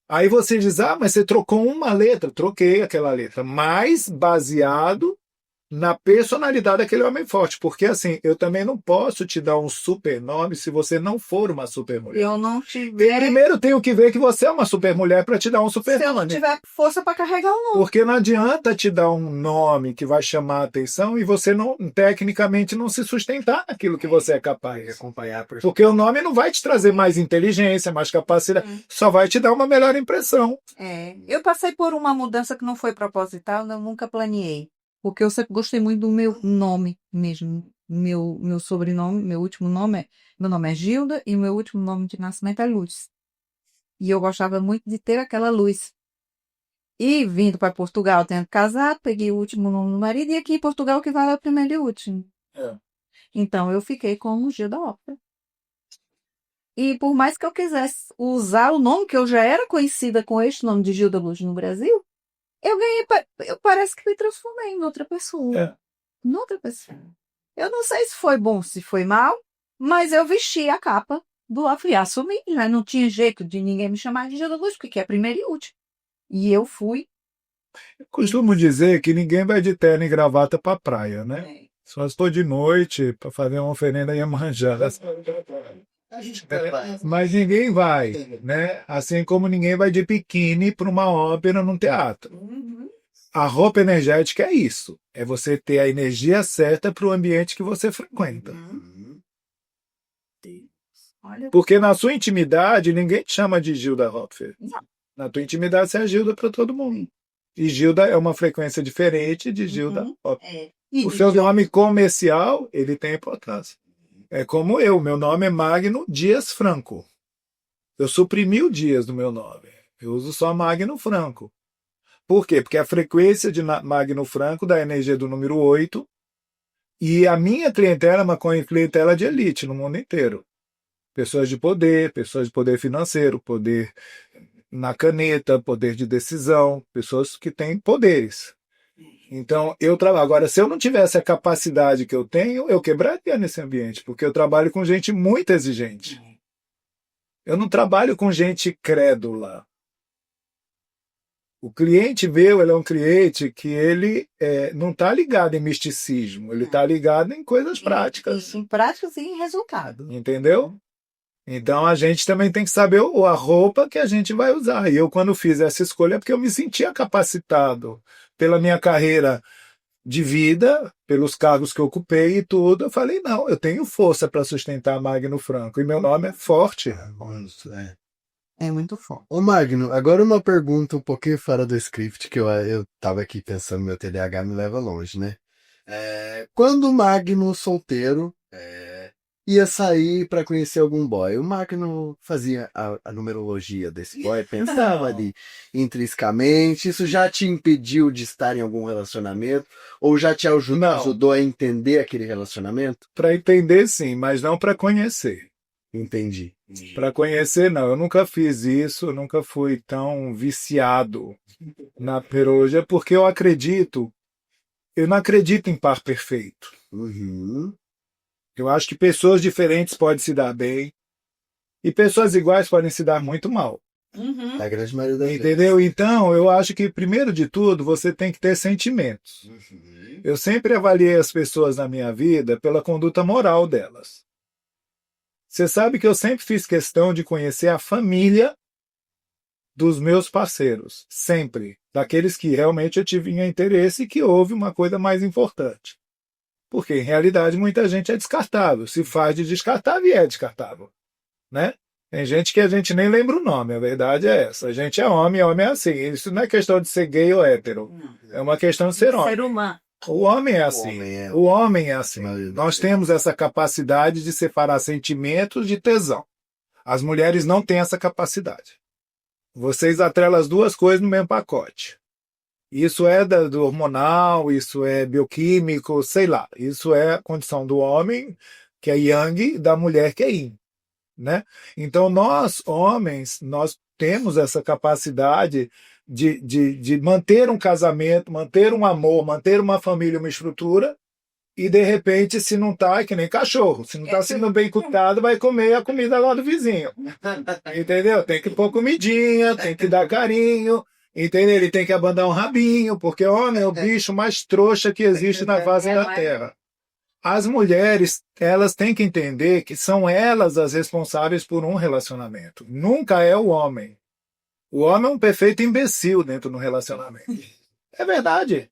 Aí você diz, mas você trocou uma letra. Troquei aquela letra, mas baseado na personalidade daquele homem forte. Porque assim, eu também não posso te dar um super nome se você não for uma super mulher. Eu não tiver. Primeiro tenho que ver que você é uma super mulher para te dar um super Se eu nome. não tiver força para carregar o nome. Porque não adianta te dar um nome que vai chamar a atenção e você não, tecnicamente, não se sustentar naquilo que você é capaz de acompanhar. Porque o nome não vai te trazer mais inteligência, mais capacidade, só vai te dar uma melhor impressão. Eu passei por uma mudança que não foi proposital, eu nunca planeei. Porque eu sempre gostei muito do meu nome mesmo. Meu sobrenome, meu último nome meu nome é Gilda e meu último nome de nascimento é Luz. E eu gostava muito de ter aquela luz. E vindo para Portugal, tendo casado, peguei o último nome do marido, e aqui em Portugal que vale é o primeiro e o último. Então eu fiquei com Gilda Opera. E por mais que eu quisesse usar o nome, que eu já era conhecida com este nome de Gilda Luz no Brasil, parece que me transformei em outra pessoa. Noutra pessoa. Eu não sei se foi bom, se foi mal, mas eu vesti a capa do Lafre, assumi, né? Não tinha jeito de ninguém me chamar de Gilda Luz, porque é primeiro e último. E eu fui. Costumo dizer que ninguém vai de terno e gravata para praia, né? Só estou de noite para fazer uma oferenda e manjar. Mas ninguém vai, né? Assim como ninguém vai de biquíni para uma ópera num teatro. A roupa energética é isso. É você ter a energia certa para o ambiente que você frequenta. Porque na sua intimidade, ninguém te chama de Gilda Hopfer. Na tua intimidade, você é Gilda para todo mundo. E Gilda é uma frequência diferente de Gilda Hopfer. O seu nome comercial, ele tem importância. É como eu, meu nome é Magno Dias Franco. Eu suprimi o Dias do meu nome. Eu uso só Magno Franco. Por quê? Porque a frequência de Magno Franco dá energia do número 8 e a minha clientela é uma clientela de elite no mundo inteiro. Pessoas de poder financeiro, poder na caneta, poder de decisão, pessoas que têm poderes. Então, eu trabalho. Agora, se eu não tivesse a capacidade que eu tenho, eu quebraria nesse ambiente, porque eu trabalho com gente muito exigente. Eu não trabalho com gente crédula. O cliente meu, ele é um cliente que ele não está ligado em misticismo, ele está ligado em coisas práticas. Em práticas e em resultado. Entendeu? Então a gente também tem que saber a roupa que a gente vai usar. E eu, quando fiz essa escolha, é porque eu me sentia capacitado pela minha carreira de vida, pelos cargos que eu ocupei e tudo. Eu falei, não, eu tenho força para sustentar Magno Franco. E meu nome é forte. É muito forte. Ô Magno, agora uma pergunta um pouquinho fora do script, que eu tava aqui pensando, meu TDAH me leva longe, né? Quando o Magno solteiro ia sair para conhecer algum boy, o Magno fazia a numerologia desse boy, pensava ali intrinsecamente, isso já te impediu de estar em algum relacionamento? Ou já te ajudou a entender aquele relacionamento? Para entender, sim, mas não para conhecer. Entendi. Para conhecer, não. Eu nunca fiz isso, eu nunca fui tão viciado na peroja, porque eu não acredito em par perfeito. Eu acho que pessoas diferentes podem se dar bem e pessoas iguais podem se dar muito mal. A grande maioria das vezes. Entendeu? Então, eu acho que, primeiro de tudo, você tem que ter sentimentos. Eu sempre avaliei as pessoas na minha vida pela conduta moral delas. Você sabe que eu sempre fiz questão de conhecer a família dos meus parceiros. Sempre. Daqueles que realmente eu tinha interesse e que houve uma coisa mais importante. Porque, em realidade, muita gente é descartável. Se faz de descartável e é descartável. Né? Tem gente que a gente nem lembra o nome. A verdade é essa. A gente é homem é assim. Isso não é questão de ser gay ou hétero. É uma questão de ser homem. Ser humano. O homem é assim. O homem é assim. Nós temos essa capacidade de separar sentimentos de tesão. As mulheres não têm essa capacidade. vocês atrelam as duas coisas no mesmo pacote. Isso é do hormonal, isso é bioquímico, sei lá. Isso é a condição do homem, que é yang, e da mulher, que é yin, né? Então, nós, homens, nós temos essa capacidade de manter um casamento, manter um amor, manter uma família, uma estrutura, e, de repente, se não tá, é que nem cachorro. Se não tá sendo bem cuidado, vai comer a comida lá do vizinho. Entendeu? Tem que pôr comidinha, tem que dar carinho. Entendeu? Ele tem que abandonar um rabinho, porque homem é o bicho mais trouxa que existe na face da Terra. As mulheres, elas têm que entender que são elas as responsáveis por um relacionamento. Nunca é o homem. O homem é um perfeito imbecil dentro do relacionamento. É verdade.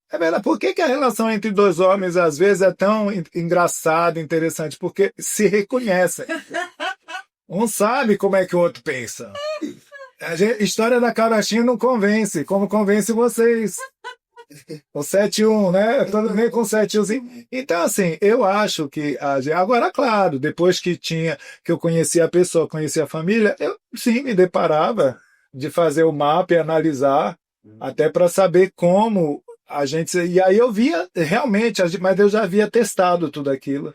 É verdade. Por que a relação entre dois homens, às vezes, é tão engraçada, interessante? Porque se reconhecem. Um sabe como é que o outro pensa. A história da carochinha não convence, como convence vocês. O 7-1, né? Todo mundo com 7-1. Então, assim, eu acho que agora, claro, depois que eu conhecia a pessoa, conhecia a família, eu sim me deparava de fazer o mapa e analisar, até para saber como a gente. E aí eu via realmente, mas eu já havia testado tudo aquilo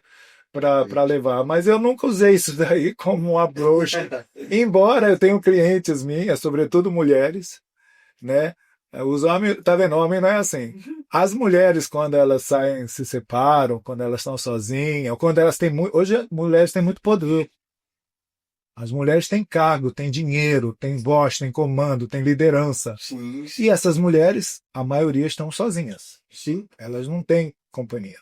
para levar, mas eu nunca usei isso daí como uma broxa. Embora eu tenha clientes minhas, sobretudo mulheres, né? Os homens, tá vendo? Homem não é assim. As mulheres, quando elas saem, se separam, quando elas estão sozinhas, ou quando elas têm muito. Hoje, as mulheres têm muito poder. As mulheres têm cargo, têm dinheiro, têm voz, têm comando, têm liderança. Sim, E essas mulheres, a maioria estão sozinhas. sim. Elas não têm companhia.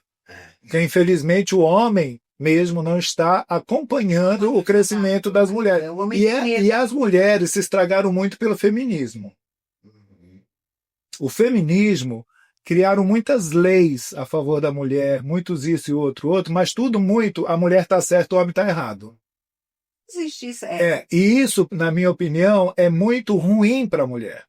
Porque, infelizmente, o homem mesmo não está acompanhando o crescimento das mulheres. E as mulheres se estragaram muito pelo feminismo. O feminismo criaram muitas leis a favor da mulher, muitos isso e outro, mas tudo muito, a mulher está certa, o homem está errado. Existe isso. E isso, na minha opinião, é muito ruim para a mulher.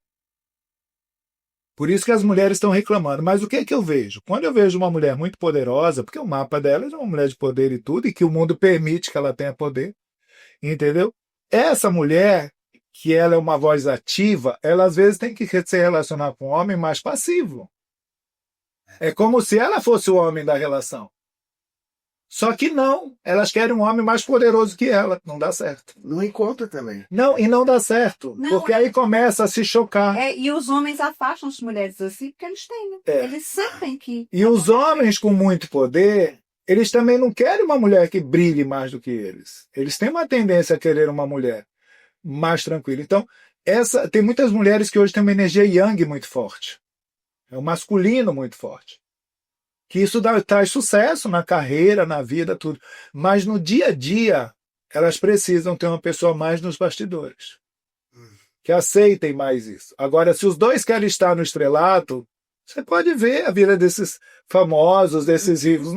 Por isso que as mulheres estão reclamando. Mas o que é que eu vejo? Quando eu vejo uma mulher muito poderosa, porque o mapa dela é uma mulher de poder e tudo, e que o mundo permite que ela tenha poder, entendeu? Essa mulher, que ela é uma voz ativa, ela às vezes tem que se relacionar com um homem mais passivo. É como se ela fosse o homem da relação. Só que não, elas querem um homem mais poderoso que ela. Não dá certo. Não encontra também. Não, e não dá certo. Não, porque aí começa a se chocar. E os homens afastam as mulheres assim porque eles têm, né? Eles sentem que. E os homens com muito poder, eles também não querem uma mulher que brilhe mais do que eles. Eles têm uma tendência a querer uma mulher mais tranquila. Então, tem muitas mulheres que hoje têm uma energia yang muito forte. É um masculino muito forte. Que isso traz sucesso na carreira, na vida, tudo. Mas no dia a dia, elas precisam ter uma pessoa mais nos bastidores. Que aceitem mais isso. Agora, se os dois querem estar no estrelato, você pode ver a vida desses famosos, desses ricos.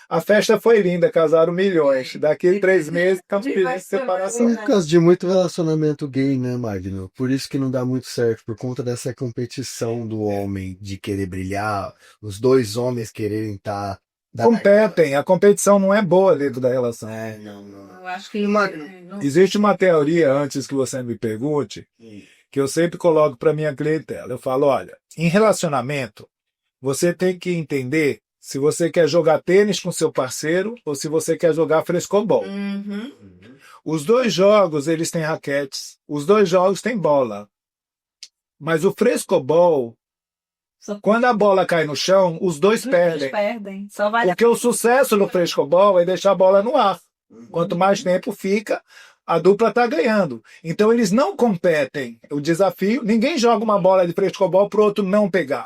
A festa foi linda, casaram milhões. Daqui 3 meses, estamos pedindo separação. Por causa de muito relacionamento gay, né, Magno? Por isso que não dá muito certo, por conta dessa competição do homem de querer brilhar, os dois homens quererem estar. Competem, a competição não é boa dentro da relação. Não. Eu acho que. Existe uma teoria, antes que você me pergunte, que eu sempre coloco para minha clientela. Eu falo, olha, em relacionamento, você tem que entender se você quer jogar tênis com seu parceiro ou se você quer jogar frescobol. Os dois jogos, eles têm raquetes. Os dois jogos têm bola. Mas o frescobol, quando a bola cai no chão, os dois perdem. Só vale Porque o sucesso no frescobol é deixar a bola no ar. Quanto mais tempo fica, a dupla está ganhando. Então eles não competem. O desafio, ninguém joga uma bola de frescobol para o outro não pegar.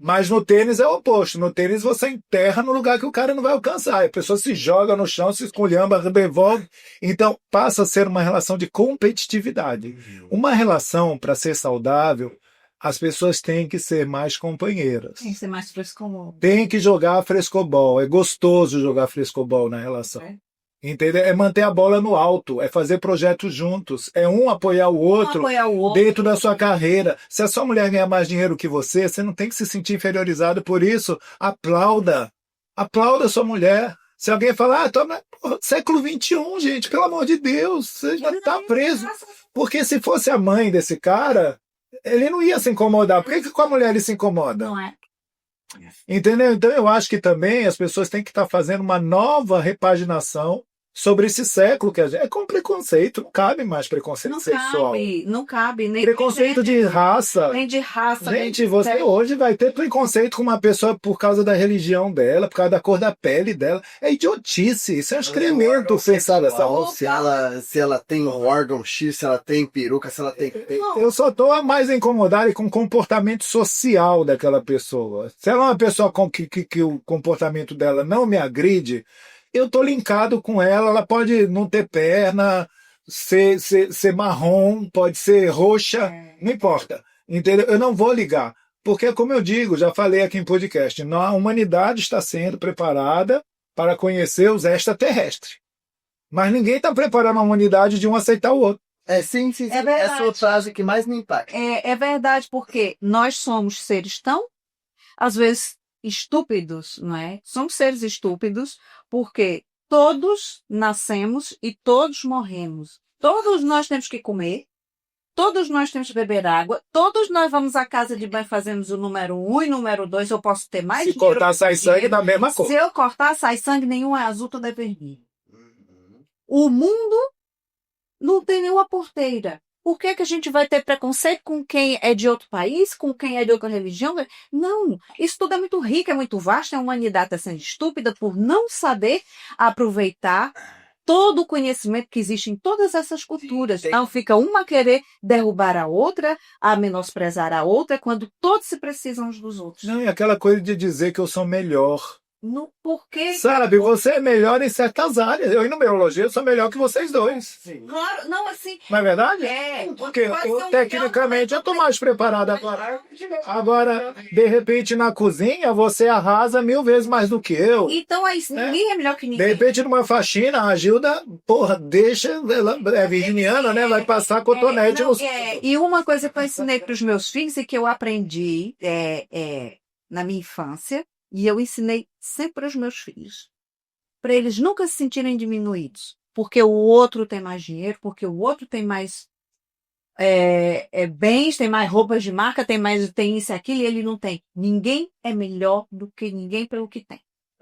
Mas no tênis é o oposto. No tênis você enterra no lugar que o cara não vai alcançar. A pessoa se joga no chão, se esculhamba, devolve. Então passa a ser uma relação de competitividade. Uma relação, para ser saudável, as pessoas têm que ser mais companheiras. Tem que ser mais frescobol. Tem que jogar frescobol. É gostoso jogar frescobol na relação. Entendeu? É manter a bola no alto, é fazer projetos juntos, é um apoiar o outro dentro da sua carreira. Se a sua mulher ganhar mais dinheiro que você não tem que se sentir inferiorizado por isso. Aplauda. Aplauda a sua mulher. Se alguém falar, século XXI, gente, pelo amor de Deus, você já está preso. Porque se fosse a mãe desse cara, ele não ia se incomodar. Por que com a mulher ele se incomoda? Não é? Entendeu? Então eu acho que também as pessoas têm que estar fazendo uma nova repaginação sobre esse século que a gente... É com preconceito, não cabe mais preconceito sexual. Não cabe. Nem Preconceito de raça. Nem de raça. Gente, você hoje vai ter preconceito com uma pessoa por causa da religião dela, por causa da cor da pele dela. É idiotice, isso é um excremento pensar dessa forma. Se ela tem um órgão X, se ela tem peruca, se ela tem peito. Eu só estou mais incomodado com o comportamento social daquela pessoa. Se ela é uma pessoa que o comportamento dela não me agride, eu estou linkado com ela pode não ter perna, ser marrom, pode ser roxa, não importa. Entendeu? Eu não vou ligar. Porque, como eu digo, já falei aqui em podcast, a humanidade está sendo preparada para conhecer os extraterrestres. Mas ninguém está preparando a humanidade de um aceitar o outro. Sim. É verdade. Essa é a frase que mais me impacta. É verdade, porque nós somos seres tão, às vezes, estúpidos, não é? Somos seres estúpidos porque todos nascemos e todos morremos. Todos nós temos que comer, todos nós temos que beber água, todos nós vamos à casa de banho, fazemos o número 1 e número 2, eu posso ter mais Se cortar, sai sangue da mesma cor. Se eu cortar, sai sangue, nenhum é azul, tudo é vermelho. O mundo não tem nenhuma porteira. Por que a gente vai ter preconceito com quem é de outro país, com quem é de outra religião? Não, isso tudo é muito rico, é muito vasto, a humanidade está sendo estúpida por não saber aproveitar todo o conhecimento que existe em todas essas culturas. Então fica uma a querer derrubar a outra, a menosprezar a outra, quando todos se precisam uns dos outros. Não, é aquela coisa de dizer que eu sou melhor. Porque... Sabe, você é melhor em certas áreas. Eu, em numerologia, eu sou melhor que vocês dois. Claro, não, assim... Não é verdade? Porque tecnicamente, eu estou mais preparado agora. Agora, de repente, na cozinha, você arrasa 1000 vezes mais do que eu. Então, aí, ninguém é melhor que ninguém. De repente, numa faxina, a Gilda, deixa... Ela é virginiana, né? Vai passar cotonete nos... E uma coisa que eu ensinei para os meus filhos e que eu aprendi na minha infância, e eu ensinei sempre para os meus filhos, para eles nunca se sentirem diminuídos, porque o outro tem mais dinheiro, porque o outro tem mais bens, tem mais roupas de marca, tem isso e aquilo, e ele não tem. Ninguém é melhor do que ninguém pelo que tem.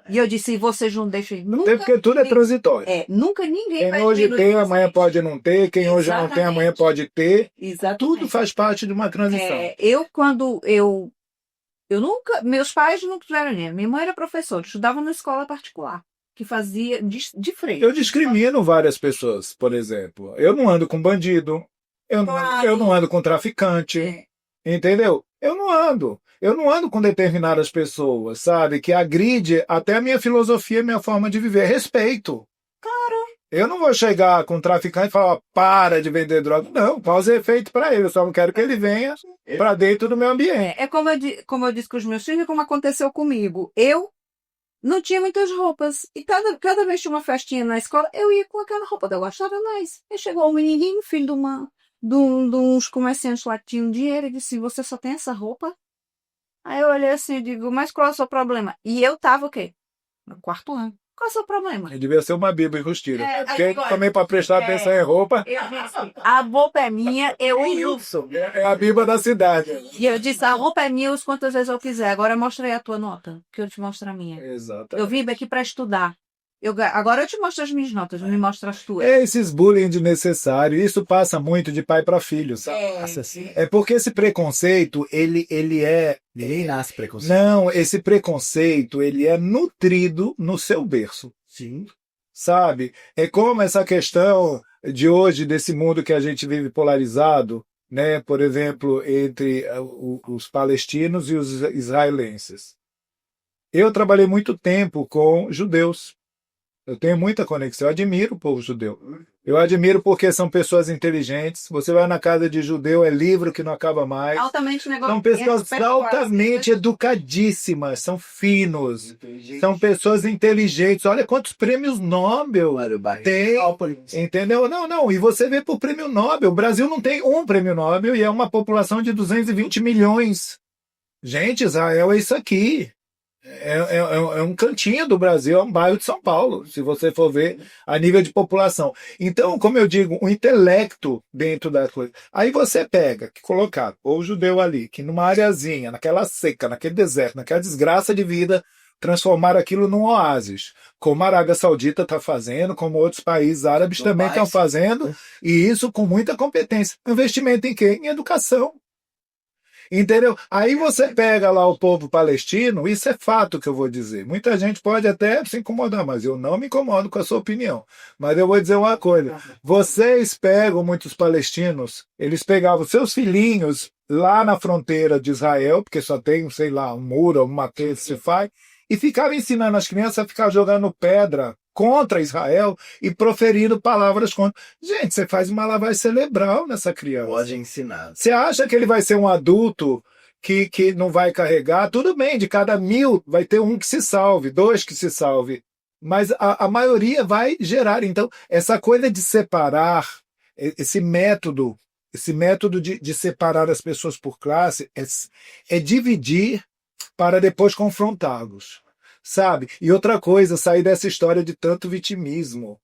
E eu disse, vocês não deixem nunca... Porque tudo é transitório. Nunca ninguém quem vai hoje tem, amanhã pode não ter. Quem hoje não tem, amanhã pode ter. Exatamente. Tudo faz parte de uma transição. Eu nunca... Meus pais não tiveram dinheiro. Minha mãe era professora, estudava na escola particular, que fazia de freio. Eu discrimino várias pessoas, por exemplo. Eu não ando com bandido. Eu não ando com traficante. Entendeu? Eu não ando. Eu não ando com determinadas pessoas, sabe? Que agride até a minha filosofia, a minha forma de viver. Respeito. Claro. Eu não vou chegar com um traficante e falar, para de vender droga. Não, causa efeito para ele. Eu só não quero que ele venha para dentro do meu ambiente. Como eu disse com os meus filhos, como aconteceu comigo. Eu não tinha muitas roupas. E cada vez que tinha uma festinha na escola, eu ia com aquela roupa. Eu gostava mais. Aí chegou um menininho, filho de uns comerciantes lá que tinham dinheiro, e disse, você só tem essa roupa? Aí eu olhei assim e digo, mas qual é o seu problema? E eu tava o quê? No 4º ano. Qual é o seu problema? Ele devia ser uma bíblia enrustida. Porque também para prestar atenção em roupa... Eu disse, a roupa é minha, eu uso. É a bíblia da cidade. E eu disse, a roupa é minha, eu uso quantas vezes eu quiser. Agora mostra aí a tua nota, que eu te mostro a minha. Exato. Eu vim aqui para estudar. Agora eu te mostro as minhas notas, me mostra as tuas. Esses bullying desnecessário, isso passa muito de pai para filho, sabe? É porque esse preconceito, ele é... Ninguém nasce preconceito. Não, esse preconceito, ele é nutrido no seu berço. Sim. Sabe? É como essa questão de hoje, desse mundo que a gente vive polarizado, né? Por exemplo, entre os palestinos e os israelenses. Eu trabalhei muito tempo com judeus. Eu tenho muita conexão, eu admiro o povo judeu. Eu admiro porque são pessoas inteligentes. Você vai na casa de judeu, é livro que não acaba mais. Altamente negociado. São pessoas altamente educadíssimas, são finos, são pessoas inteligentes. Olha quantos prêmios Nobel tem. Entendeu? Não. E você vê por prêmio Nobel. O Brasil não tem um prêmio Nobel e é uma população de 220 milhões. Gente, Israel é isso aqui. É um cantinho do Brasil, é um bairro de São Paulo, se você for ver a nível de população. Então, como eu digo, o intelecto dentro da coisa. Aí você pega, que colocar ou o judeu ali, que numa areazinha, naquela seca, naquele deserto, naquela desgraça de vida, transformar aquilo num oásis, como a Arábia Saudita está fazendo, como outros países árabes também estão fazendo, e isso com muita competência. Investimento em quê? Em educação. Entendeu? Aí você pega lá o povo palestino, isso é fato que eu vou dizer. Muita gente pode até se incomodar, mas eu não me incomodo com a sua opinião. Mas eu vou dizer uma coisa: vocês pegam muitos palestinos, eles pegavam seus filhinhos lá na fronteira de Israel, porque só tem, sei lá, um muro, uma coisa que se faz, e ficavam ensinando as crianças a ficar jogando pedra contra Israel e proferindo palavras contra. Gente, você faz uma lavagem cerebral nessa criança. Pode ensinar. Você acha que ele vai ser um adulto que não vai carregar? Tudo bem, de cada 1000 vai ter um que se salve, 2 que se salve. Mas a maioria vai gerar. Então, essa coisa de separar, esse método de separar as pessoas por classe, é dividir para depois confrontá-los. Sabe? E outra coisa, sair dessa história de tanto vitimismo.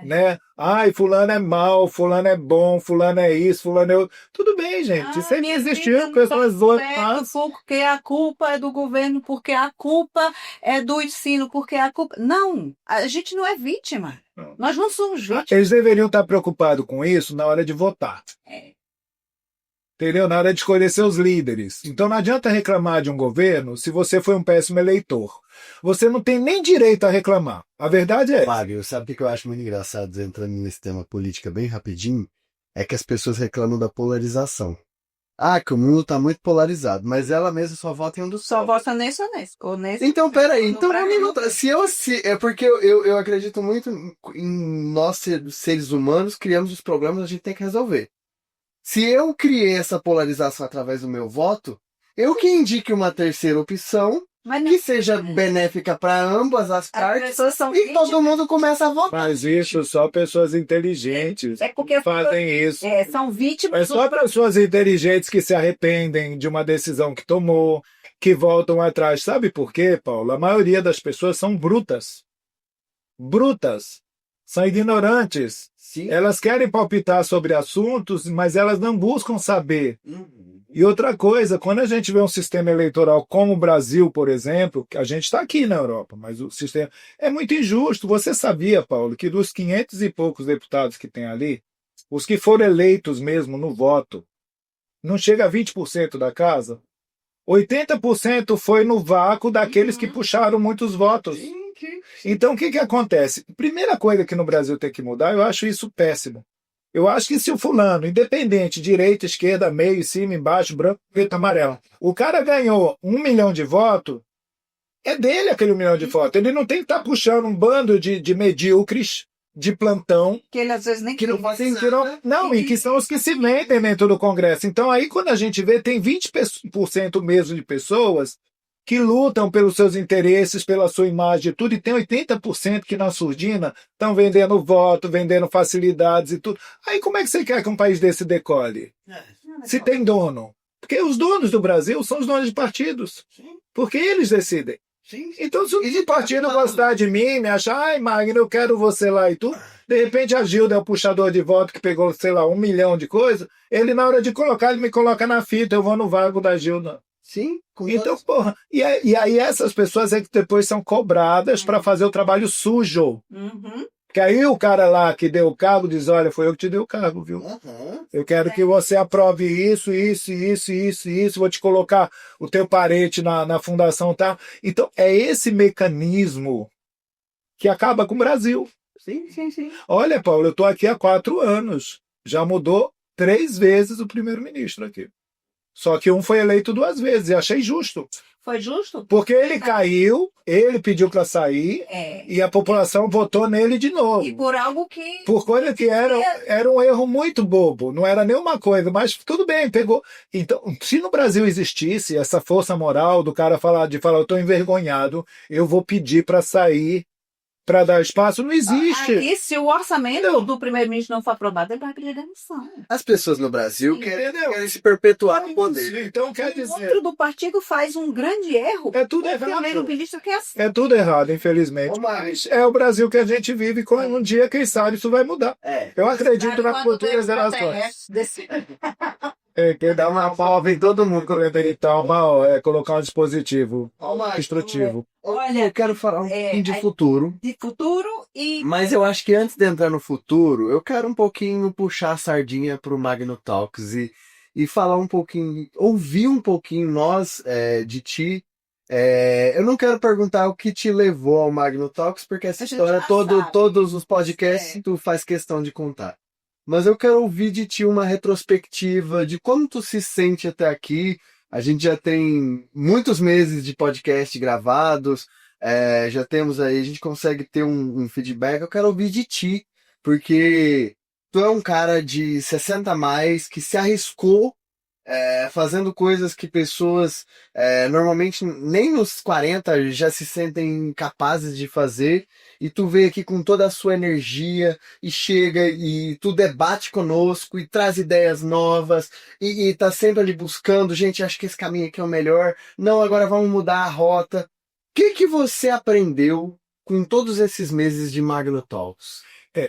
Né? Ai, fulano é mal, fulano é bom, fulano é isso, fulano é outro. Tudo bem, gente. Isso sempre existiu. Pessoas porque a culpa é do governo, porque a culpa é do ensino, porque a culpa. Não, a gente não é vítima. Não. Nós não somos vítimas. Eles deveriam estar preocupados com isso na hora de votar. Entendeu? Na hora de escolher seus líderes. Então não adianta reclamar de um governo se você foi um péssimo eleitor. Você não tem nem direito a reclamar. A verdade é. Fábio, sabe o que eu acho muito engraçado, entrando nesse tema política bem rapidinho? É que as pessoas reclamam da polarização. Ah, que o mundo tá muito polarizado, mas ela mesma só vota em um dos Só vota nesse ou nesse. Ou nesse. Então, peraí, No então Brasil. é porque eu acredito muito em nós seres humanos criamos os problemas, a gente tem que resolver. Se eu criei essa polarização através do meu voto, eu que indique uma terceira opção Mas que seja benéfica para ambas as as partes pessoas são e todo mundo começa a votar. Mas isso só pessoas inteligentes É porque fazem isso. são vítimas. É só pessoas inteligentes que se arrependem de uma decisão que tomou, que voltam atrás. Sabe por quê, Paulo? A maioria das pessoas são brutas. Brutas. São ignorantes. Sim. Elas querem palpitar sobre assuntos, mas elas não buscam saber. E outra coisa, quando a gente vê um sistema eleitoral como o Brasil, por exemplo, que a gente está aqui na Europa, mas o sistema é muito injusto. Você sabia, Paulo, que dos 500 e poucos deputados que tem ali, os que foram eleitos mesmo no voto, não chega a 20% da casa? 80% foi no vácuo daqueles que puxaram muitos votos. Então, o que acontece? Primeira coisa que no Brasil tem que mudar, eu acho isso péssimo. Eu acho que se o fulano, independente, direita, esquerda, meio, cima, embaixo, branco, preto, amarelo, o cara ganhou 1 milhão de votos, é dele aquele 1 milhão de votos. Ele não tem que estar puxando um bando de medíocres, de plantão, Que ele às vezes nem Que não quer. fazem não, e que são os que se metem dentro do Congresso. Então, aí, quando a gente vê, tem 20% mesmo de pessoas que lutam pelos seus interesses, pela sua imagem e tudo, e tem 80% que na surdina estão vendendo voto, vendendo facilidades e tudo. Aí, como é que você quer que um país desse decole? Se tem dono. Porque os donos do Brasil são os donos de partidos. Porque eles decidem. Então, se o partido gostar de mim, me achar, ai, Magno, eu quero você lá e tudo, de repente a Gilda é o puxador de voto que pegou, sei lá, 1 milhão de coisas, ele, na hora de colocar, ele me coloca na fita, eu vou no vago da Gilda. Sim. Então, porra, e aí essas pessoas é que depois são cobradas para fazer o trabalho sujo. Porque aí o cara lá que deu o cargo diz, olha, foi eu que te dei o cargo, viu? Eu quero que você aprove isso, vou te colocar o teu parente na fundação, tá? Então, é esse mecanismo que acaba com o Brasil. Sim. Olha, Paulo, eu estou aqui há 4 anos. Já mudou 3 vezes o primeiro-ministro aqui. Só que um foi eleito 2 vezes, e achei justo. Foi justo? Porque ele caiu, ele pediu para sair, e a população votou nele de novo. E por algo que. Por coisa que era um erro muito bobo, não era nenhuma coisa, mas tudo bem, pegou. Então, se no Brasil existisse essa força moral do cara falar, eu estou envergonhado, eu vou pedir para sair para dar espaço, não existe. Aí, se o orçamento do primeiro-ministro não for aprovado, ele vai pedir demissão. As pessoas no Brasil Entendeu? querem se perpetuar no poder. Então, quer O dizer, outro do partido faz um grande erro. é tudo O primeiro errado. ministro quer assim. É tudo errado, infelizmente. Ô, Mari. Mas é o Brasil que a gente vive, com um dia, quem sabe, isso vai mudar. Eu acredito nas futuras gerações. Quem dá uma palma em todo mundo quando entra em tal, colocar um dispositivo Ô, Mari, destrutivo. Olha, eu quero falar um pouquinho de aí- futuro. De futuro e Mas eu acho que antes de entrar no futuro, eu quero um pouquinho puxar a sardinha pro Magno Talks e falar um pouquinho, ouvir um pouquinho nós de ti. Eu não quero perguntar o que te levou ao Magno Talks, porque essa A gente história, já sabe. todos os podcasts, tu faz questão de contar. Mas eu quero ouvir de ti uma retrospectiva de como tu se sente até aqui. A gente já tem muitos meses de podcast gravados, já temos aí, a gente consegue ter um feedback. Eu quero ouvir de ti, porque tu é um cara de 60 a mais que se arriscou fazendo coisas que pessoas normalmente nem nos 40 já se sentem capazes de fazer, e tu veio aqui com toda a sua energia e chega e tu debate conosco e traz ideias novas e tá sempre ali buscando, gente, acho que esse caminho aqui é o melhor, não, agora vamos mudar a rota. O que você aprendeu com todos esses meses de Magno Talks?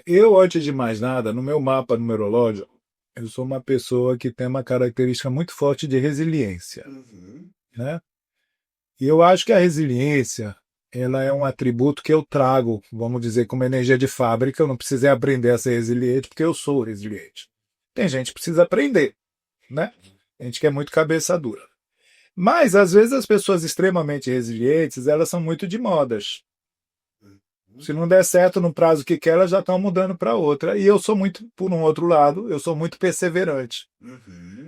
Eu, antes de mais nada, no meu mapa numerológico, eu sou uma pessoa que tem uma característica muito forte de resiliência, né? E eu acho que a resiliência, ela é um atributo que eu trago, vamos dizer, como energia de fábrica. Eu não precisei aprender a ser resiliente, porque eu sou resiliente. Tem gente que precisa aprender, né? A gente que é muito cabeça dura. Mas, às vezes, as pessoas extremamente resilientes, elas são muito de modas. Se não der certo no prazo que quer, elas já estão mudando para outra. E eu sou muito, por um outro lado, eu sou muito perseverante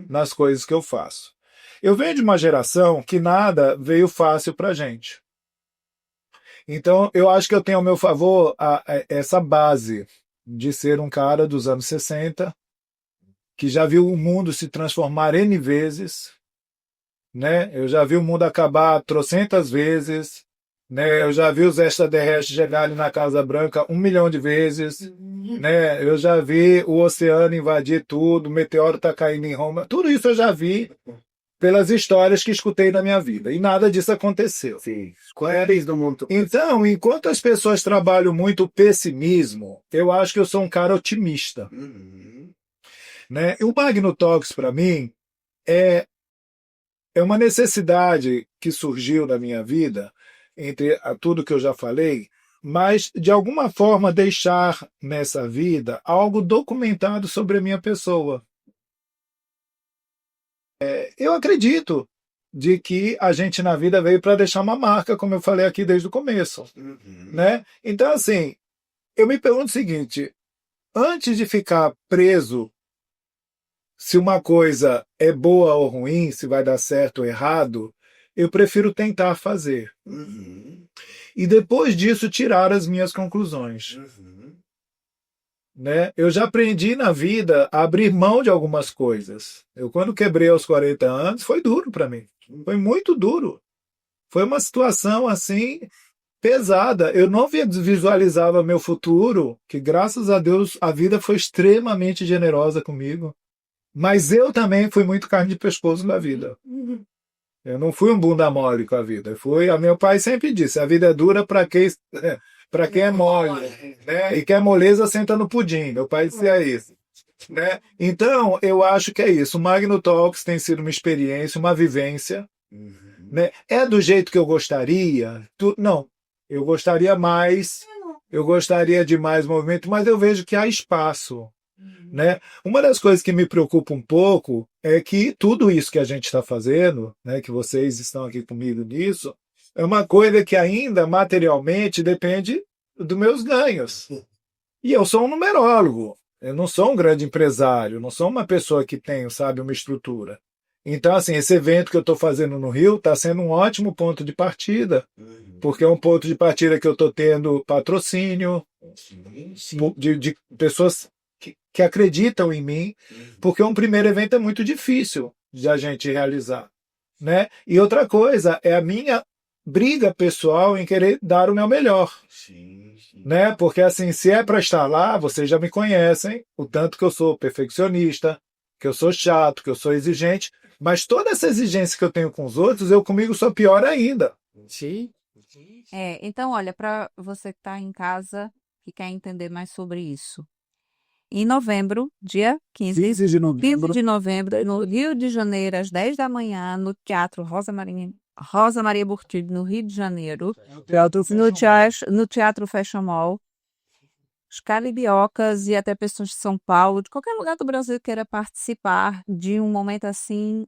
nas coisas que eu faço. Eu venho de uma geração que nada veio fácil para a gente. Então, eu acho que eu tenho ao meu favor essa base de ser um cara dos anos 60, que já viu o mundo se transformar N vezes, né? Eu já vi o mundo acabar trocentas vezes, né? Eu já vi os extraterrestres chegarem na Casa Branca 1 milhão de vezes, né? Eu já vi o oceano invadir tudo, o meteoro tá caindo em Roma, tudo isso eu já vi pelas histórias que escutei na minha vida, e nada disso aconteceu. Sim, quais do mundo? Então, enquanto as pessoas trabalham muito o pessimismo, eu acho que eu sou um cara otimista, né? E o Magno Talks, para mim, é uma necessidade que surgiu na minha vida, entre tudo que eu já falei, mas, de alguma forma, deixar nessa vida algo documentado sobre a minha pessoa. Eu acredito de que a gente na vida veio para deixar uma marca, como eu falei aqui desde o começo, né? Então, assim, eu me pergunto o seguinte: antes de ficar preso se uma coisa é boa ou ruim, se vai dar certo ou errado, eu prefiro tentar fazer. E depois disso, tirar as minhas conclusões. Né? Eu já aprendi na vida a abrir mão de algumas coisas. Eu, quando quebrei aos 40 anos, foi duro para mim. Foi muito duro. Foi uma situação assim pesada. Eu não visualizava meu futuro, que graças a Deus a vida foi extremamente generosa comigo. Mas eu também fui muito carne de pescoço na vida. Eu não fui um bunda mole com a vida. Meu pai sempre disse: a vida é dura para quem é mole, né? E quem é moleza senta no pudim. Meu pai dizia isso, né? Então, eu acho que é isso. O Magno Talks tem sido uma experiência, uma vivência, né? É do jeito que eu gostaria? Não. Eu gostaria mais, eu gostaria de mais movimento, mas eu vejo que há espaço, né? Uma das coisas que me preocupa um pouco é que tudo isso que a gente está fazendo, né, que vocês estão aqui comigo nisso, é uma coisa que ainda materialmente depende dos meus ganhos. E eu sou um numerólogo, eu não sou um grande empresário, não sou uma pessoa que tem, sabe, uma estrutura. Então, assim, esse evento que eu estou fazendo no Rio está sendo um ótimo ponto de partida, porque é um ponto de partida que eu estou tendo patrocínio de pessoas que acreditam em mim, porque um primeiro evento é muito difícil de a gente realizar, né? E outra coisa é a minha briga pessoal em querer dar o meu melhor. né? Porque assim, se é para estar lá, vocês já me conhecem, o tanto que eu sou perfeccionista, que eu sou chato, que eu sou exigente, mas toda essa exigência que eu tenho com os outros, eu comigo sou pior ainda. Sim. Então, olha, para você que está em casa e quer entender mais sobre isso. Em novembro, dia 15 15 de 15 novembro, de novembro, no Rio de Janeiro, às 10 da manhã, no Teatro Rosa Maria Burtilho, no Rio de Janeiro, no Teatro Fashion Mall, os caribiocas e até pessoas de São Paulo, de qualquer lugar do Brasil que queira participar de um momento assim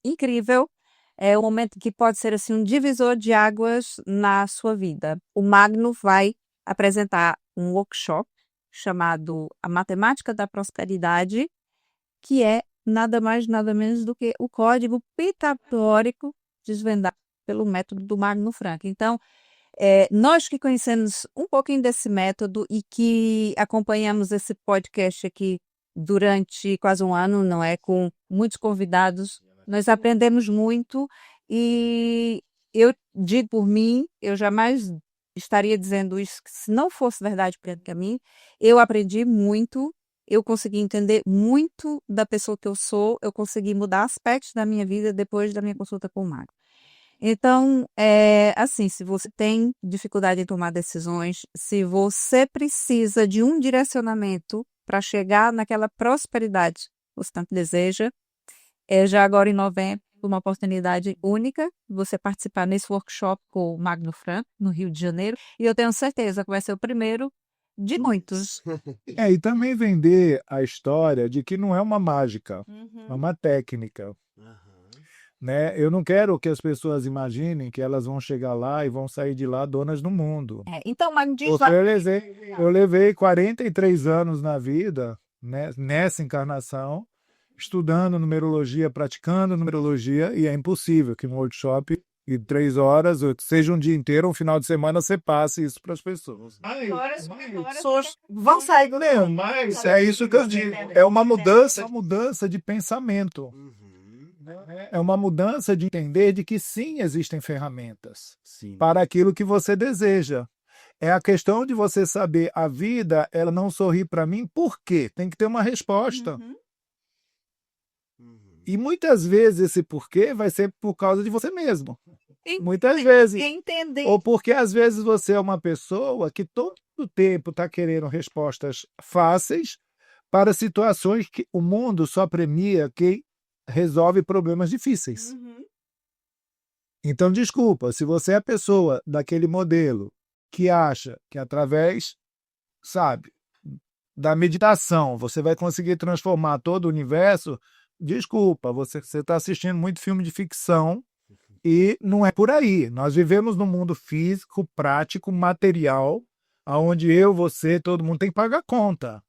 incrível. É um momento que pode ser assim um divisor de águas na sua vida. O Magno vai apresentar um workshop chamado A Matemática da Prosperidade, que é nada mais, nada menos do que o código pitagórico desvendado pelo método do Magno Frank. Então, nós que conhecemos um pouquinho desse método e que acompanhamos esse podcast aqui durante quase um ano, não é? Com muitos convidados, nós aprendemos muito e eu digo por mim, eu jamais estaria dizendo isso se não fosse verdade para mim. Eu aprendi muito, eu consegui entender muito da pessoa que eu sou, eu consegui mudar aspectos da minha vida depois da minha consulta com o Magno. Então, assim, se você tem dificuldade em tomar decisões, se você precisa de um direcionamento para chegar naquela prosperidade que você tanto deseja, já agora em novembro, uma oportunidade única, você participar nesse workshop com o Magno Frank, no Rio de Janeiro, e eu tenho certeza que vai ser o primeiro de muitos. e também vender a história de que não é uma mágica, é uma técnica. Né? Eu não quero que as pessoas imaginem que elas vão chegar lá e vão sair de lá donas do mundo. Então, Magno, diz Porque eu levei 43 anos na vida, né, nessa encarnação, estudando numerologia, praticando numerologia, e é impossível que um workshop de 3 horas, ou seja um dia inteiro, um final de semana, você passe isso para as pessoas. pessoas vão sair do Não, mas é isso que eu digo. É uma mudança de pensamento. É uma mudança de entender de que sim, existem ferramentas para aquilo que você deseja. É a questão de você saber, a vida, ela não sorri para mim, por quê? Tem que ter uma resposta. E muitas vezes esse porquê vai ser por causa de você mesmo. Muitas vezes. Entender. Ou porque às vezes você é uma pessoa que todo o tempo está querendo respostas fáceis para situações que o mundo só premia quem resolve problemas difíceis. Então, desculpa, se você é a pessoa daquele modelo que acha que através, sabe, da meditação você vai conseguir transformar todo o universo, desculpa, você está assistindo muito filme de ficção e não é por aí. Nós vivemos num mundo físico, prático, material, onde eu, você, todo mundo tem que pagar conta.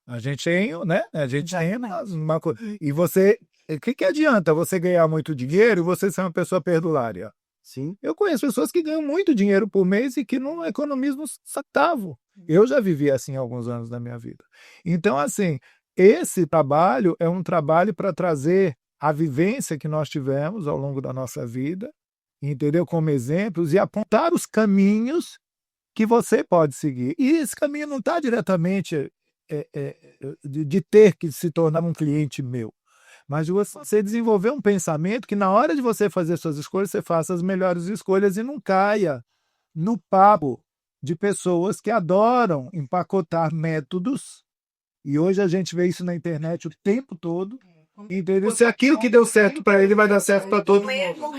A gente tem, né? A gente tem uma coisa. E você, o que adianta você ganhar muito dinheiro e você ser uma pessoa perdulária? Sim. Eu conheço pessoas que ganham muito dinheiro por mês e que não economizam um centavo. Eu já vivi assim alguns anos da minha vida. Então, assim, esse trabalho é um trabalho para trazer a vivência que nós tivemos ao longo da nossa vida, entendeu? Como exemplos e apontar os caminhos que você pode seguir. E esse caminho não está diretamente de ter que se tornar um cliente meu, mas de você desenvolver um pensamento que na hora de você fazer suas escolhas, você faça as melhores escolhas e não caia no papo de pessoas que adoram empacotar métodos, e hoje a gente vê isso na internet o tempo todo, entendeu? Se aquilo que deu certo para ele vai dar certo para todo mundo.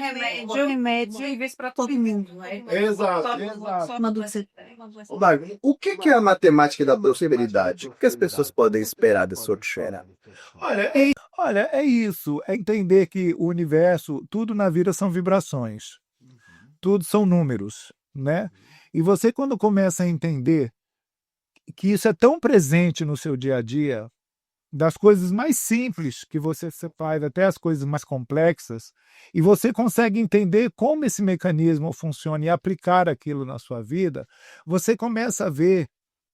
Remédio em vez para todo mundo. Exato. Ô, Magno, o que é a matemática da prosperidade? O que as pessoas podem esperar desse workshop? Olha, é isso. É entender que o universo, tudo na vida são vibrações. Tudo são números, né? E você, quando começa a entender que isso é tão presente no seu dia a dia, das coisas mais simples que você faz até as coisas mais complexas, e você consegue entender como esse mecanismo funciona e aplicar aquilo na sua vida, você começa a ver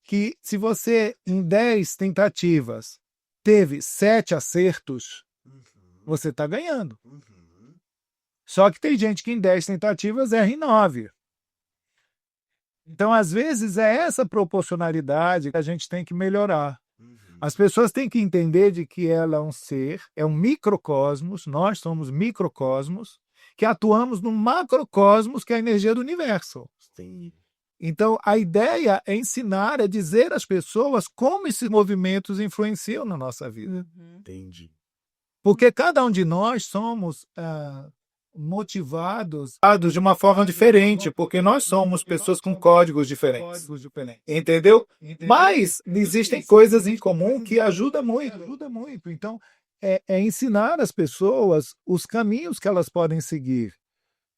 que se você, em 10 tentativas, teve 7 acertos, você está ganhando. Só que tem gente que em 10 tentativas erra em 9. Então, às vezes, é essa proporcionalidade que a gente tem que melhorar. As pessoas têm que entender de que ela é um ser, é um microcosmos, nós somos microcosmos, que atuamos no macrocosmos, que é a energia do universo. Sim. Então, a ideia é ensinar, é dizer às pessoas como esses movimentos influenciam na nossa vida. Entendi. Porque cada um de nós somos motivados de uma forma diferente, porque nós somos pessoas com códigos diferentes. Entendeu? Mas existem coisas em comum que ajudam muito. Então, é ensinar as pessoas os caminhos que elas podem seguir,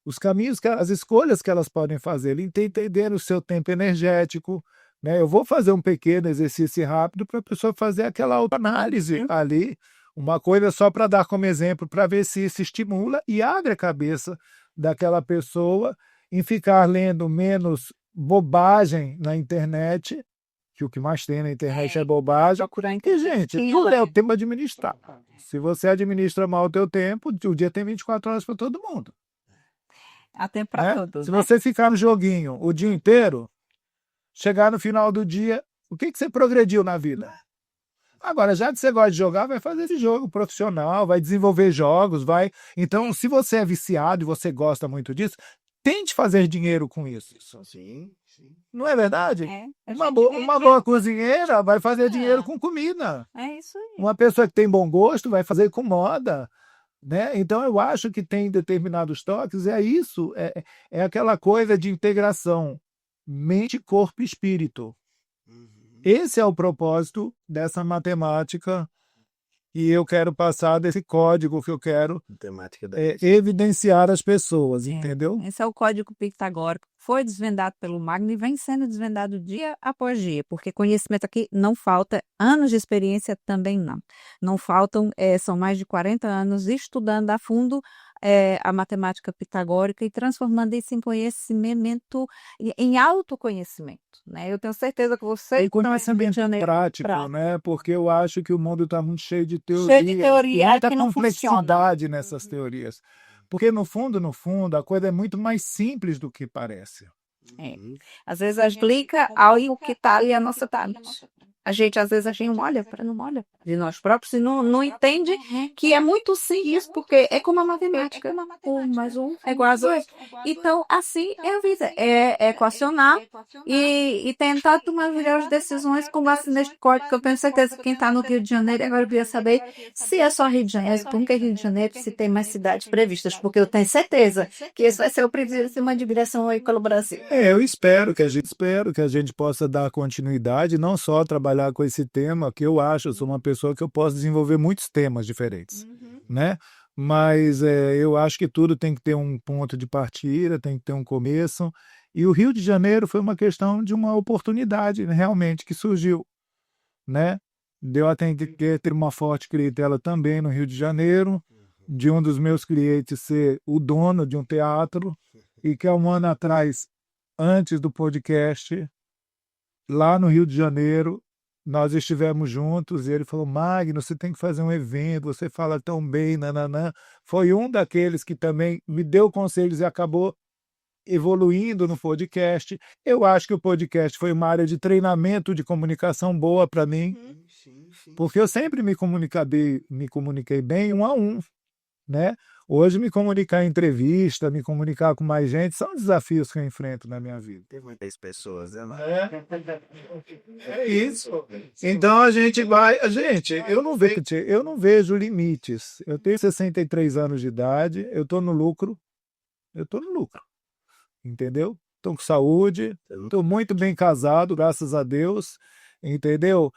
os caminhos, as escolhas que elas podem fazer, entender o seu tempo energético. Né? Eu vou fazer um pequeno exercício rápido para a pessoa fazer aquela autoanálise ali, uma coisa só para dar como exemplo, para ver se isso estimula e abre a cabeça daquela pessoa em ficar lendo menos bobagem na internet, que o que mais tem na internet é bobagem. E, gente, tudo é o tempo administrar. Se você administra mal o teu tempo, o dia tem 24 horas para todo mundo. Há tempo para todos. Se você ficar no joguinho o dia inteiro, chegar no final do dia, o que você progrediu na vida? Agora, já que você gosta de jogar, vai fazer esse jogo profissional, vai desenvolver jogos, vai... Então, se você é viciado e você gosta muito disso, tente fazer dinheiro com isso. Sim. Não é verdade? Uma Uma boa cozinheira vai fazer dinheiro com comida. É isso aí. Uma pessoa que tem bom gosto vai fazer com moda. Né? Então, eu acho que tem determinados toques, é isso, é aquela coisa de integração mente, corpo e espírito. Esse é o propósito dessa matemática e eu quero passar desse código que eu quero evidenciar às pessoas, entendeu? Esse é o código pitagórico. Foi desvendado pelo Magno e vem sendo desvendado dia após dia, porque conhecimento aqui não falta, anos de experiência também não. Não faltam, são mais de 40 anos estudando a fundo a matemática pitagórica e transformando isso em conhecimento, em autoconhecimento. Né? Eu tenho certeza que você... E conhecimento prático, né? Porque eu acho que o mundo está muito cheio de teoria. Cheio de teoria, e muita que não complexidade nessas teorias. Porque, no fundo, a coisa é muito mais simples do que parece. Às vezes explica algo que está ali a nossa mente. Às vezes a gente não olha de nós próprios e não entende que é muito simples, porque é como a matemática. 1 mais 1 é igual a 2. Então, assim é a vida. É equacionar e tentar tomar as melhores decisões com base neste código, que eu tenho certeza que quem está no Rio de Janeiro agora eu queria saber se é só Rio de Janeiro, por que Rio de Janeiro, se tem mais cidades previstas, porque eu tenho certeza que esse vai ser o primeiro de direção aí pelo Brasil. Eu espero que a gente possa dar continuidade, não só trabalhar com esse tema, que eu sou uma pessoa que eu posso desenvolver muitos temas diferentes, né? Mas eu acho que tudo tem que ter um ponto de partida, tem que ter um começo, e o Rio de Janeiro foi uma questão de uma oportunidade, realmente, que surgiu, né? Deu a ter uma forte clientela também no Rio de Janeiro, de um dos meus clientes ser o dono de um teatro, e que há um ano atrás, antes do podcast, lá no Rio de Janeiro, nós estivemos juntos e ele falou: Magno, você tem que fazer um evento, você fala tão bem, nananã. Foi um daqueles que também me deu conselhos e acabou evoluindo no podcast. Eu acho que o podcast foi uma área de treinamento de comunicação boa para mim, porque eu sempre me comuniquei bem 1 a 1, né? Hoje, me comunicar em entrevista, me comunicar com mais gente, são desafios que eu enfrento na minha vida. Tem muitas pessoas, né? É isso. Então a gente vai... eu não vejo limites. Eu tenho 63 anos de idade, eu estou no lucro. Entendeu? Estou com saúde, estou muito bem casado, graças a Deus. Entendeu?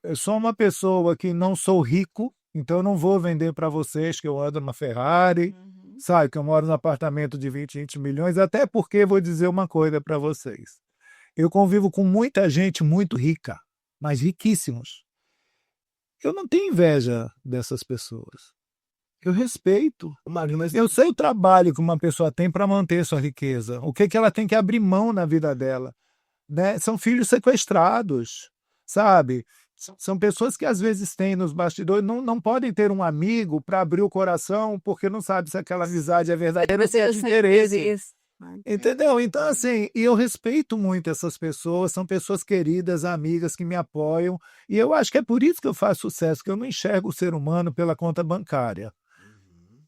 Eu sou uma pessoa que não sou rico, então eu não vou vender para vocês que eu ando na Ferrari, sabe, que eu moro num apartamento de 20 milhões, até porque vou dizer uma coisa para vocês. Eu convivo com muita gente muito rica, mas riquíssimos. Eu não tenho inveja dessas pessoas. Eu respeito. Eu sei o trabalho que uma pessoa tem para manter sua riqueza, o que ela tem que abrir mão na vida dela. Né? São filhos sequestrados, sabe? São pessoas que às vezes têm nos bastidores, não podem ter um amigo para abrir o coração porque não sabe se aquela amizade é verdadeira ou se é de interesse. Entendeu? Então, assim, e eu respeito muito essas pessoas, são pessoas queridas, amigas que me apoiam, e eu acho que é por isso que eu faço sucesso, que eu não enxergo o ser humano pela conta bancária.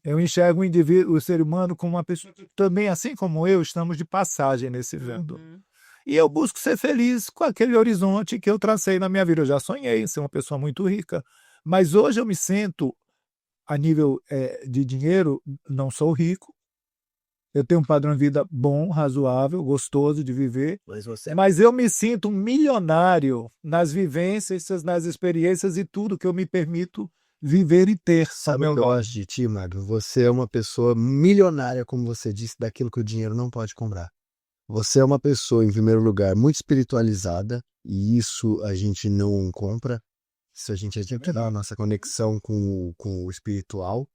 Eu enxergo o indivíduo, o ser humano como uma pessoa que também, assim como eu, estamos de passagem nesse vento. E eu busco ser feliz com aquele horizonte que eu tracei na minha vida. Eu já sonhei em ser uma pessoa muito rica, mas hoje eu me sinto, a nível de dinheiro, não sou rico. Eu tenho um padrão de vida bom, razoável, gostoso de viver, mas eu me sinto milionário nas vivências, nas experiências e tudo que eu me permito viver e ter. Sabe o que eu gosto de ti, Magno? Você é uma pessoa milionária, como você disse, daquilo que o dinheiro não pode comprar. Você é uma pessoa, em primeiro lugar, muito espiritualizada, e isso a gente não compra. Isso a gente tem a nossa conexão com o espiritual.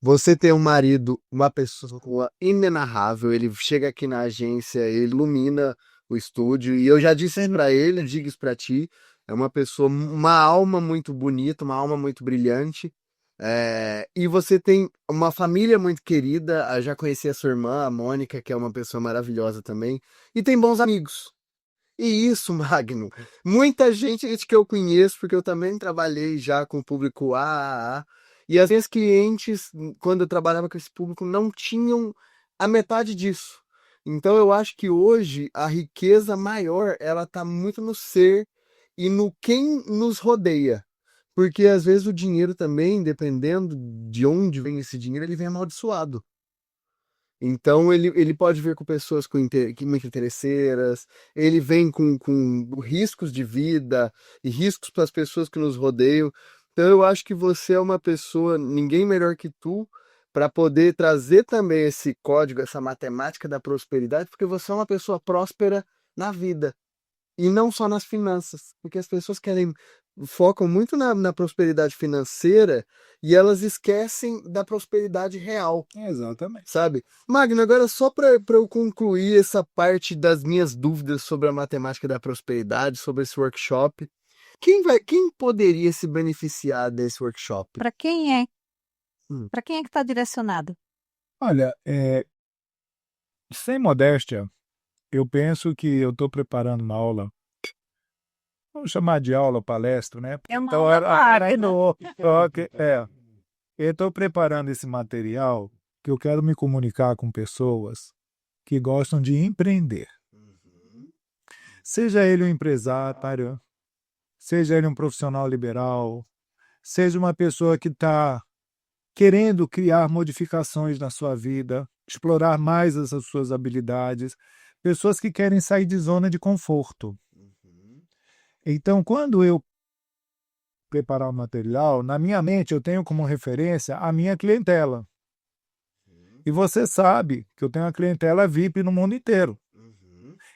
Você tem um marido, uma pessoa inenarrável, ele chega aqui na agência, ele ilumina o estúdio, e eu já disse pra ele, eu digo isso pra ti, é uma pessoa, uma alma muito bonita, uma alma muito brilhante, e você tem uma família muito querida, eu já conheci a sua irmã, a Mônica, que é uma pessoa maravilhosa também, e tem bons amigos. E isso, Magno, muita gente que eu conheço, porque eu também trabalhei já com o público AAA, e às vezes clientes, quando eu trabalhava com esse público, não tinham a metade disso. Então eu acho que hoje a riqueza maior, ela está muito no ser e no quem nos rodeia. Porque às vezes o dinheiro também, dependendo de onde vem esse dinheiro, ele vem amaldiçoado. Então ele pode vir com pessoas muito interesseiras, ele vem com riscos de vida e riscos para as pessoas que nos rodeiam. Então eu acho que você é uma pessoa, ninguém melhor que tu, para poder trazer também esse código, essa matemática da prosperidade, porque você é uma pessoa próspera na vida. E não só nas finanças, porque as pessoas focam muito na prosperidade financeira e elas esquecem da prosperidade real, Exatamente. sabe? Magno, agora só para eu concluir essa parte das minhas dúvidas sobre a matemática da prosperidade, sobre esse workshop, quem poderia se beneficiar desse workshop? Para quem é? Hum. Para quem é que está direcionado? Olha, sem modéstia, eu penso que eu estou preparando uma aula, vamos chamar de aula, palestra, né? É uma Então, aula para, né? eu estou preparando esse material que eu quero me comunicar com pessoas que gostam de empreender. Seja ele um empresário, seja ele um profissional liberal, seja uma pessoa que está querendo criar modificações na sua vida, explorar mais essas suas habilidades, pessoas que querem sair de zona de conforto. Então, quando eu preparar o material, na minha mente eu tenho como referência a minha clientela. E você sabe que eu tenho uma clientela VIP no mundo inteiro.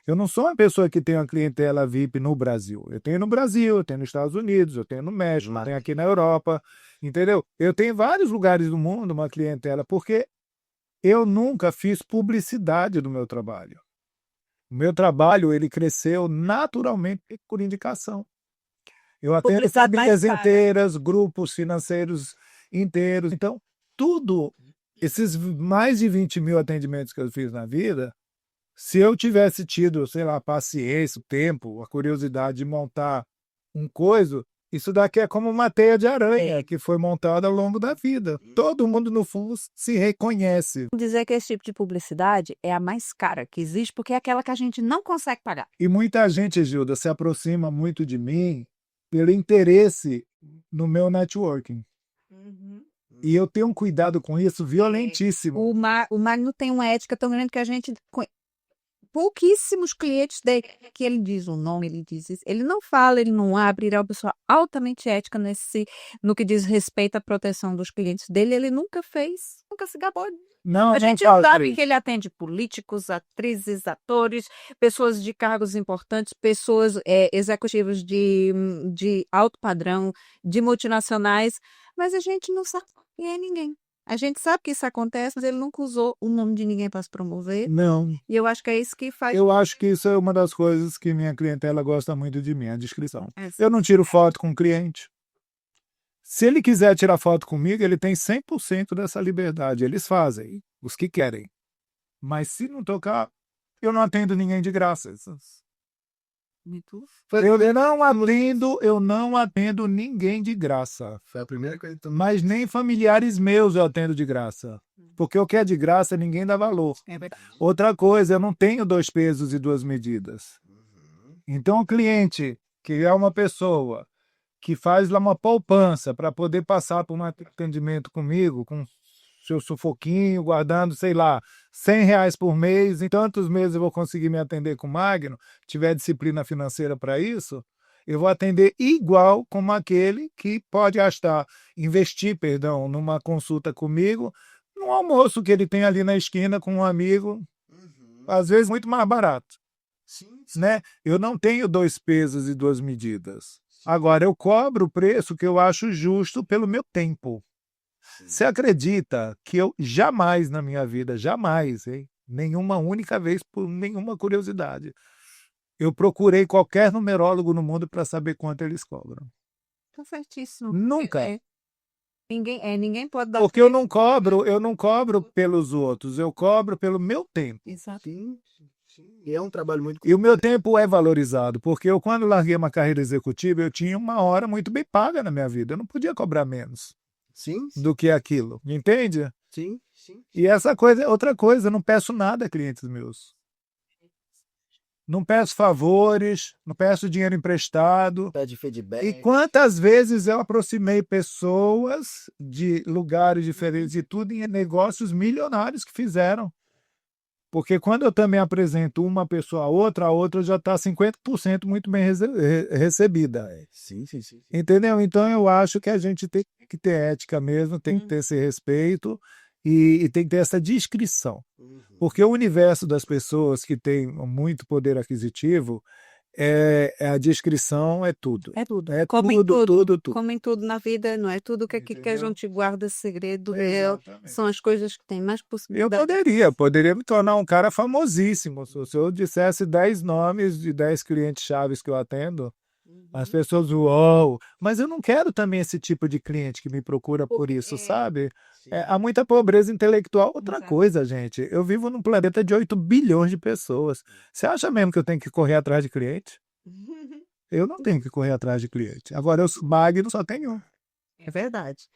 Eu não sou uma pessoa que tem uma clientela VIP no Brasil. Eu tenho no Brasil, eu tenho nos Estados Unidos, eu tenho no México, eu tenho aqui na Europa, entendeu? Eu tenho em vários lugares do mundo uma clientela, porque eu nunca fiz publicidade do meu trabalho. O meu trabalho, ele cresceu naturalmente por indicação. Eu atendo Publicidade mais famílias cara. inteiras, grupos financeiros inteiros. Então, tudo, esses mais de 20 mil atendimentos que eu fiz na vida, se eu tivesse tido, sei lá, a paciência, o tempo, a curiosidade de montar um coisa, isso daqui é como uma teia de aranha que foi montada ao longo da vida. Todo mundo, no fundo, se reconhece. Dizer que esse tipo de publicidade é a mais cara que existe, porque é aquela que a gente não consegue pagar. E muita gente, Gilda, se aproxima muito de mim pelo interesse no meu networking. E eu tenho um cuidado com isso violentíssimo. O Magno tem uma ética tão grande que a gente... Pouquíssimos clientes dele que ele diz o nome, ele diz isso. Ele não fala, ele não abre, ele é uma pessoa altamente ética no que diz respeito à proteção dos clientes dele. Ele nunca fez, nunca se gabou. Não, A gente não, sabe que ele atende políticos, atrizes, atores, pessoas de cargos importantes, pessoas executivos de alto padrão, de multinacionais, mas a gente não sabe quem é ninguém. A gente sabe que isso acontece, mas ele nunca usou o nome de ninguém para se promover. não. E eu acho que é isso que faz. Eu acho que isso é uma das coisas que minha clientela gosta muito de mim, a descrição. Essa. Eu não tiro foto com o cliente. Se ele quiser tirar foto comigo, ele tem 100% dessa liberdade. Eles fazem, os que querem. Mas se não tocar, eu não atendo ninguém de graça. Foi, Eu não atendo ninguém de graça. foi a primeira coisa que tu Mas nem familiares meus eu atendo de graça. Porque o que é de graça, ninguém dá valor. É verdade. Outra coisa, eu não tenho 2 pesos e 2 medidas. Então, o cliente, que é uma pessoa que faz lá uma poupança para poder passar por um atendimento comigo, com seu sufoquinho, guardando, sei lá, R$ 100 por mês, em tantos meses eu vou conseguir me atender com o Magno, tiver disciplina financeira para isso, eu vou atender igual como aquele que pode investir, perdão, numa consulta comigo, num almoço que ele tem ali na esquina com um amigo, às vezes muito mais barato. Sim, Né? Eu não tenho 2 pesos e 2 medidas. Agora, eu cobro o preço que eu acho justo pelo meu tempo. Você acredita que eu jamais na minha vida, jamais, hein? Nenhuma única vez, por nenhuma curiosidade, eu procurei qualquer numerólogo no mundo para saber quanto eles cobram. Tá certíssimo. Nunca. Ninguém pode dar. Porque eu não cobro pelos outros, eu cobro pelo meu tempo. Exato. sim. E é um trabalho muito. E o meu tempo é valorizado, porque eu, quando larguei uma carreira executiva, eu tinha uma hora muito bem paga na minha vida. Eu não podia cobrar menos Sim, do que aquilo, entende? sim. E essa coisa é outra coisa, eu não peço nada a clientes meus. Não peço favores, não peço dinheiro emprestado. Pede feedback. E quantas vezes eu aproximei pessoas de lugares diferentes e tudo em negócios milionários que fizeram. Porque quando eu também apresento uma pessoa a outra já está 50% muito bem recebida. Sim. Entendeu? Então eu acho que a gente tem que ter ética mesmo, tem que ter esse respeito e tem que ter essa discrição. Porque o universo das pessoas que têm muito poder aquisitivo, a discrição é tudo. É tudo. É Comem tudo. Comem tudo na vida, não é tudo que a Entendeu? gente guarda segredo. Exatamente. São as coisas que têm mais Eu possibilidade. poderia me tornar um cara famosíssimo. Se eu dissesse 10 nomes de 10 clientes chaves que eu atendo, as pessoas, uau! Mas eu não quero também esse tipo de cliente que me procura por isso, sabe? Há muita pobreza intelectual. Outra Exato. coisa, gente, eu vivo num planeta de 8 bilhões de pessoas. Você acha mesmo que eu tenho que correr atrás de cliente? Eu não tenho que correr atrás de cliente. Agora, eu Magno só tenho um. É verdade.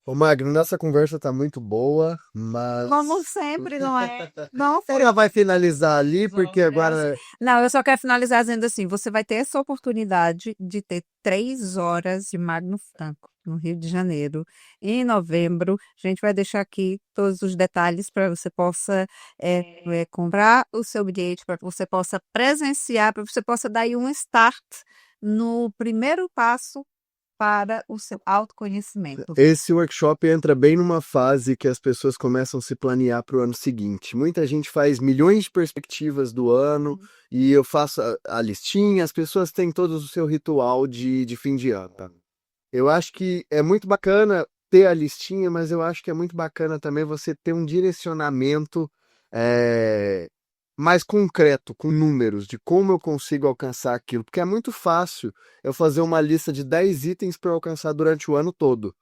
Ô, Magno, nossa conversa tá muito boa, mas. Como sempre, não é? Não foi. Ela vai finalizar ali, porque agora. Não, eu só quero finalizar dizendo assim: você vai ter essa oportunidade de ter 3 horas de Magno Franco no Rio de Janeiro. Em novembro, a gente vai deixar aqui todos os detalhes para você possa comprar o seu bilhete, para que você possa presenciar, para que você possa dar aí um start no primeiro passo para o seu autoconhecimento. Esse workshop entra bem numa fase que as pessoas começam a se planear para o ano seguinte. Muita gente faz milhões de perspectivas do ano e eu faço a listinha, as pessoas têm todo o seu ritual de fim de ano. Eu acho que é muito bacana ter a listinha, mas eu acho que é muito bacana também você ter um direcionamento mais concreto, com números, de como eu consigo alcançar aquilo. Porque é muito fácil eu fazer uma lista de 10 itens para alcançar durante o ano todo.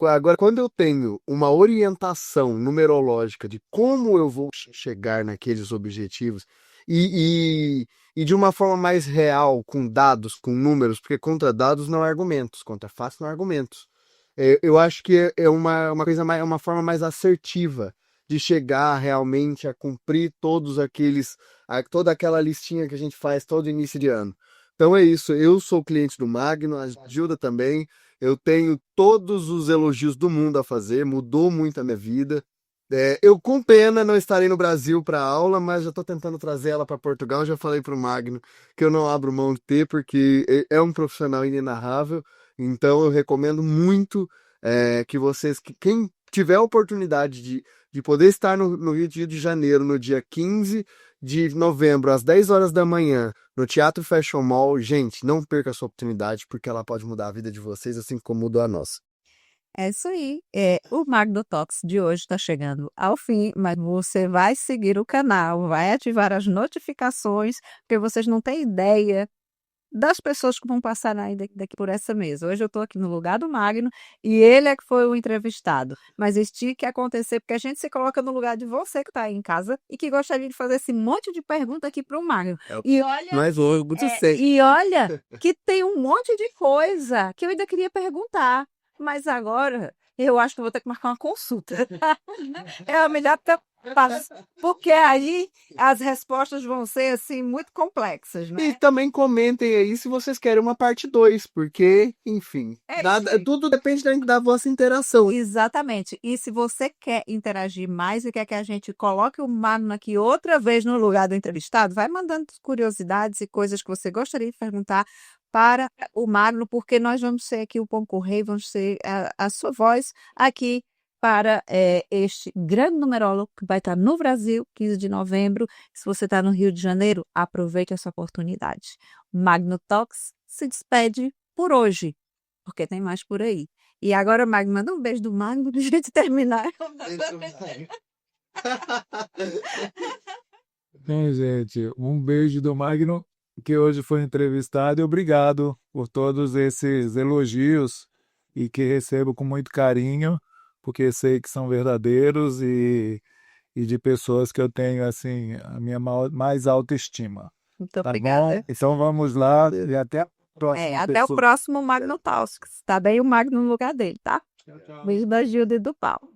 Agora, quando eu tenho uma orientação numerológica de como eu vou chegar naqueles objetivos e de uma forma mais real, com dados, com números, porque contra dados não há argumentos, contra fatos não há argumentos. Eu acho que é uma coisa mais, uma forma mais assertiva de chegar realmente a cumprir toda aquela listinha que a gente faz todo início de ano. Então é isso, eu sou cliente do Magno, a Gilda também, eu tenho todos os elogios do mundo a fazer, mudou muito a minha vida. Eu com pena não estarei no Brasil para aula, mas já estou tentando trazer ela para Portugal, já falei para o Magno que eu não abro mão de ter, porque é um profissional inenarrável, então eu recomendo muito que quem tiver a oportunidade de poder estar no Rio de Janeiro no dia 15 de novembro, às 10 horas da manhã, no Teatro Fashion Mall, gente, não perca essa oportunidade, porque ela pode mudar a vida de vocês, assim como mudou a nossa. É isso aí. O Magno Talks de hoje está chegando ao fim, mas você vai seguir o canal, vai ativar as notificações, porque vocês não têm ideia das pessoas que vão passar aí daqui por essa mesa. Hoje eu estou aqui no lugar do Magno e ele é que foi o entrevistado. Mas isso tinha que acontecer porque a gente se coloca no lugar de você que está aí em casa e que gostaria de fazer esse monte de pergunta aqui para o Magno. E olha, Mas vou dizer. e olha que tem um monte de coisa que eu ainda queria perguntar, mas agora eu acho que eu vou ter que marcar uma consulta. É melhor porque aí as respostas vão ser assim muito complexas, E né? também comentem aí se vocês querem uma parte 2, porque, enfim, É nada, isso aí. tudo depende da vossa interação. Exatamente. E se você quer interagir mais e quer que a gente coloque o Magno aqui outra vez no lugar do entrevistado, vai mandando curiosidades e coisas que você gostaria de perguntar para o Magno, porque nós vamos ser aqui o Pão Correio, vamos ser a sua voz aqui para este grande numerólogo que vai estar no Brasil, 15 de novembro. Se você está no Rio de Janeiro, aproveite essa oportunidade. Magno Talks se despede por hoje, porque tem mais por aí. E agora, Magno, manda um beijo do Magno pra gente terminar. Bem, gente, um beijo do Magno, que hoje foi entrevistado, e obrigado por todos esses elogios e que recebo com muito carinho, porque sei que são verdadeiros e de pessoas que eu tenho, assim, a minha mais alta estima. Muito Tá bom? obrigada. Então vamos lá e até a próxima Até o pessoa. próximo Magno Talks. Tá bem o Magno no lugar dele, tá? Tchau, tchau. Beijo da Gilda e do Paulo.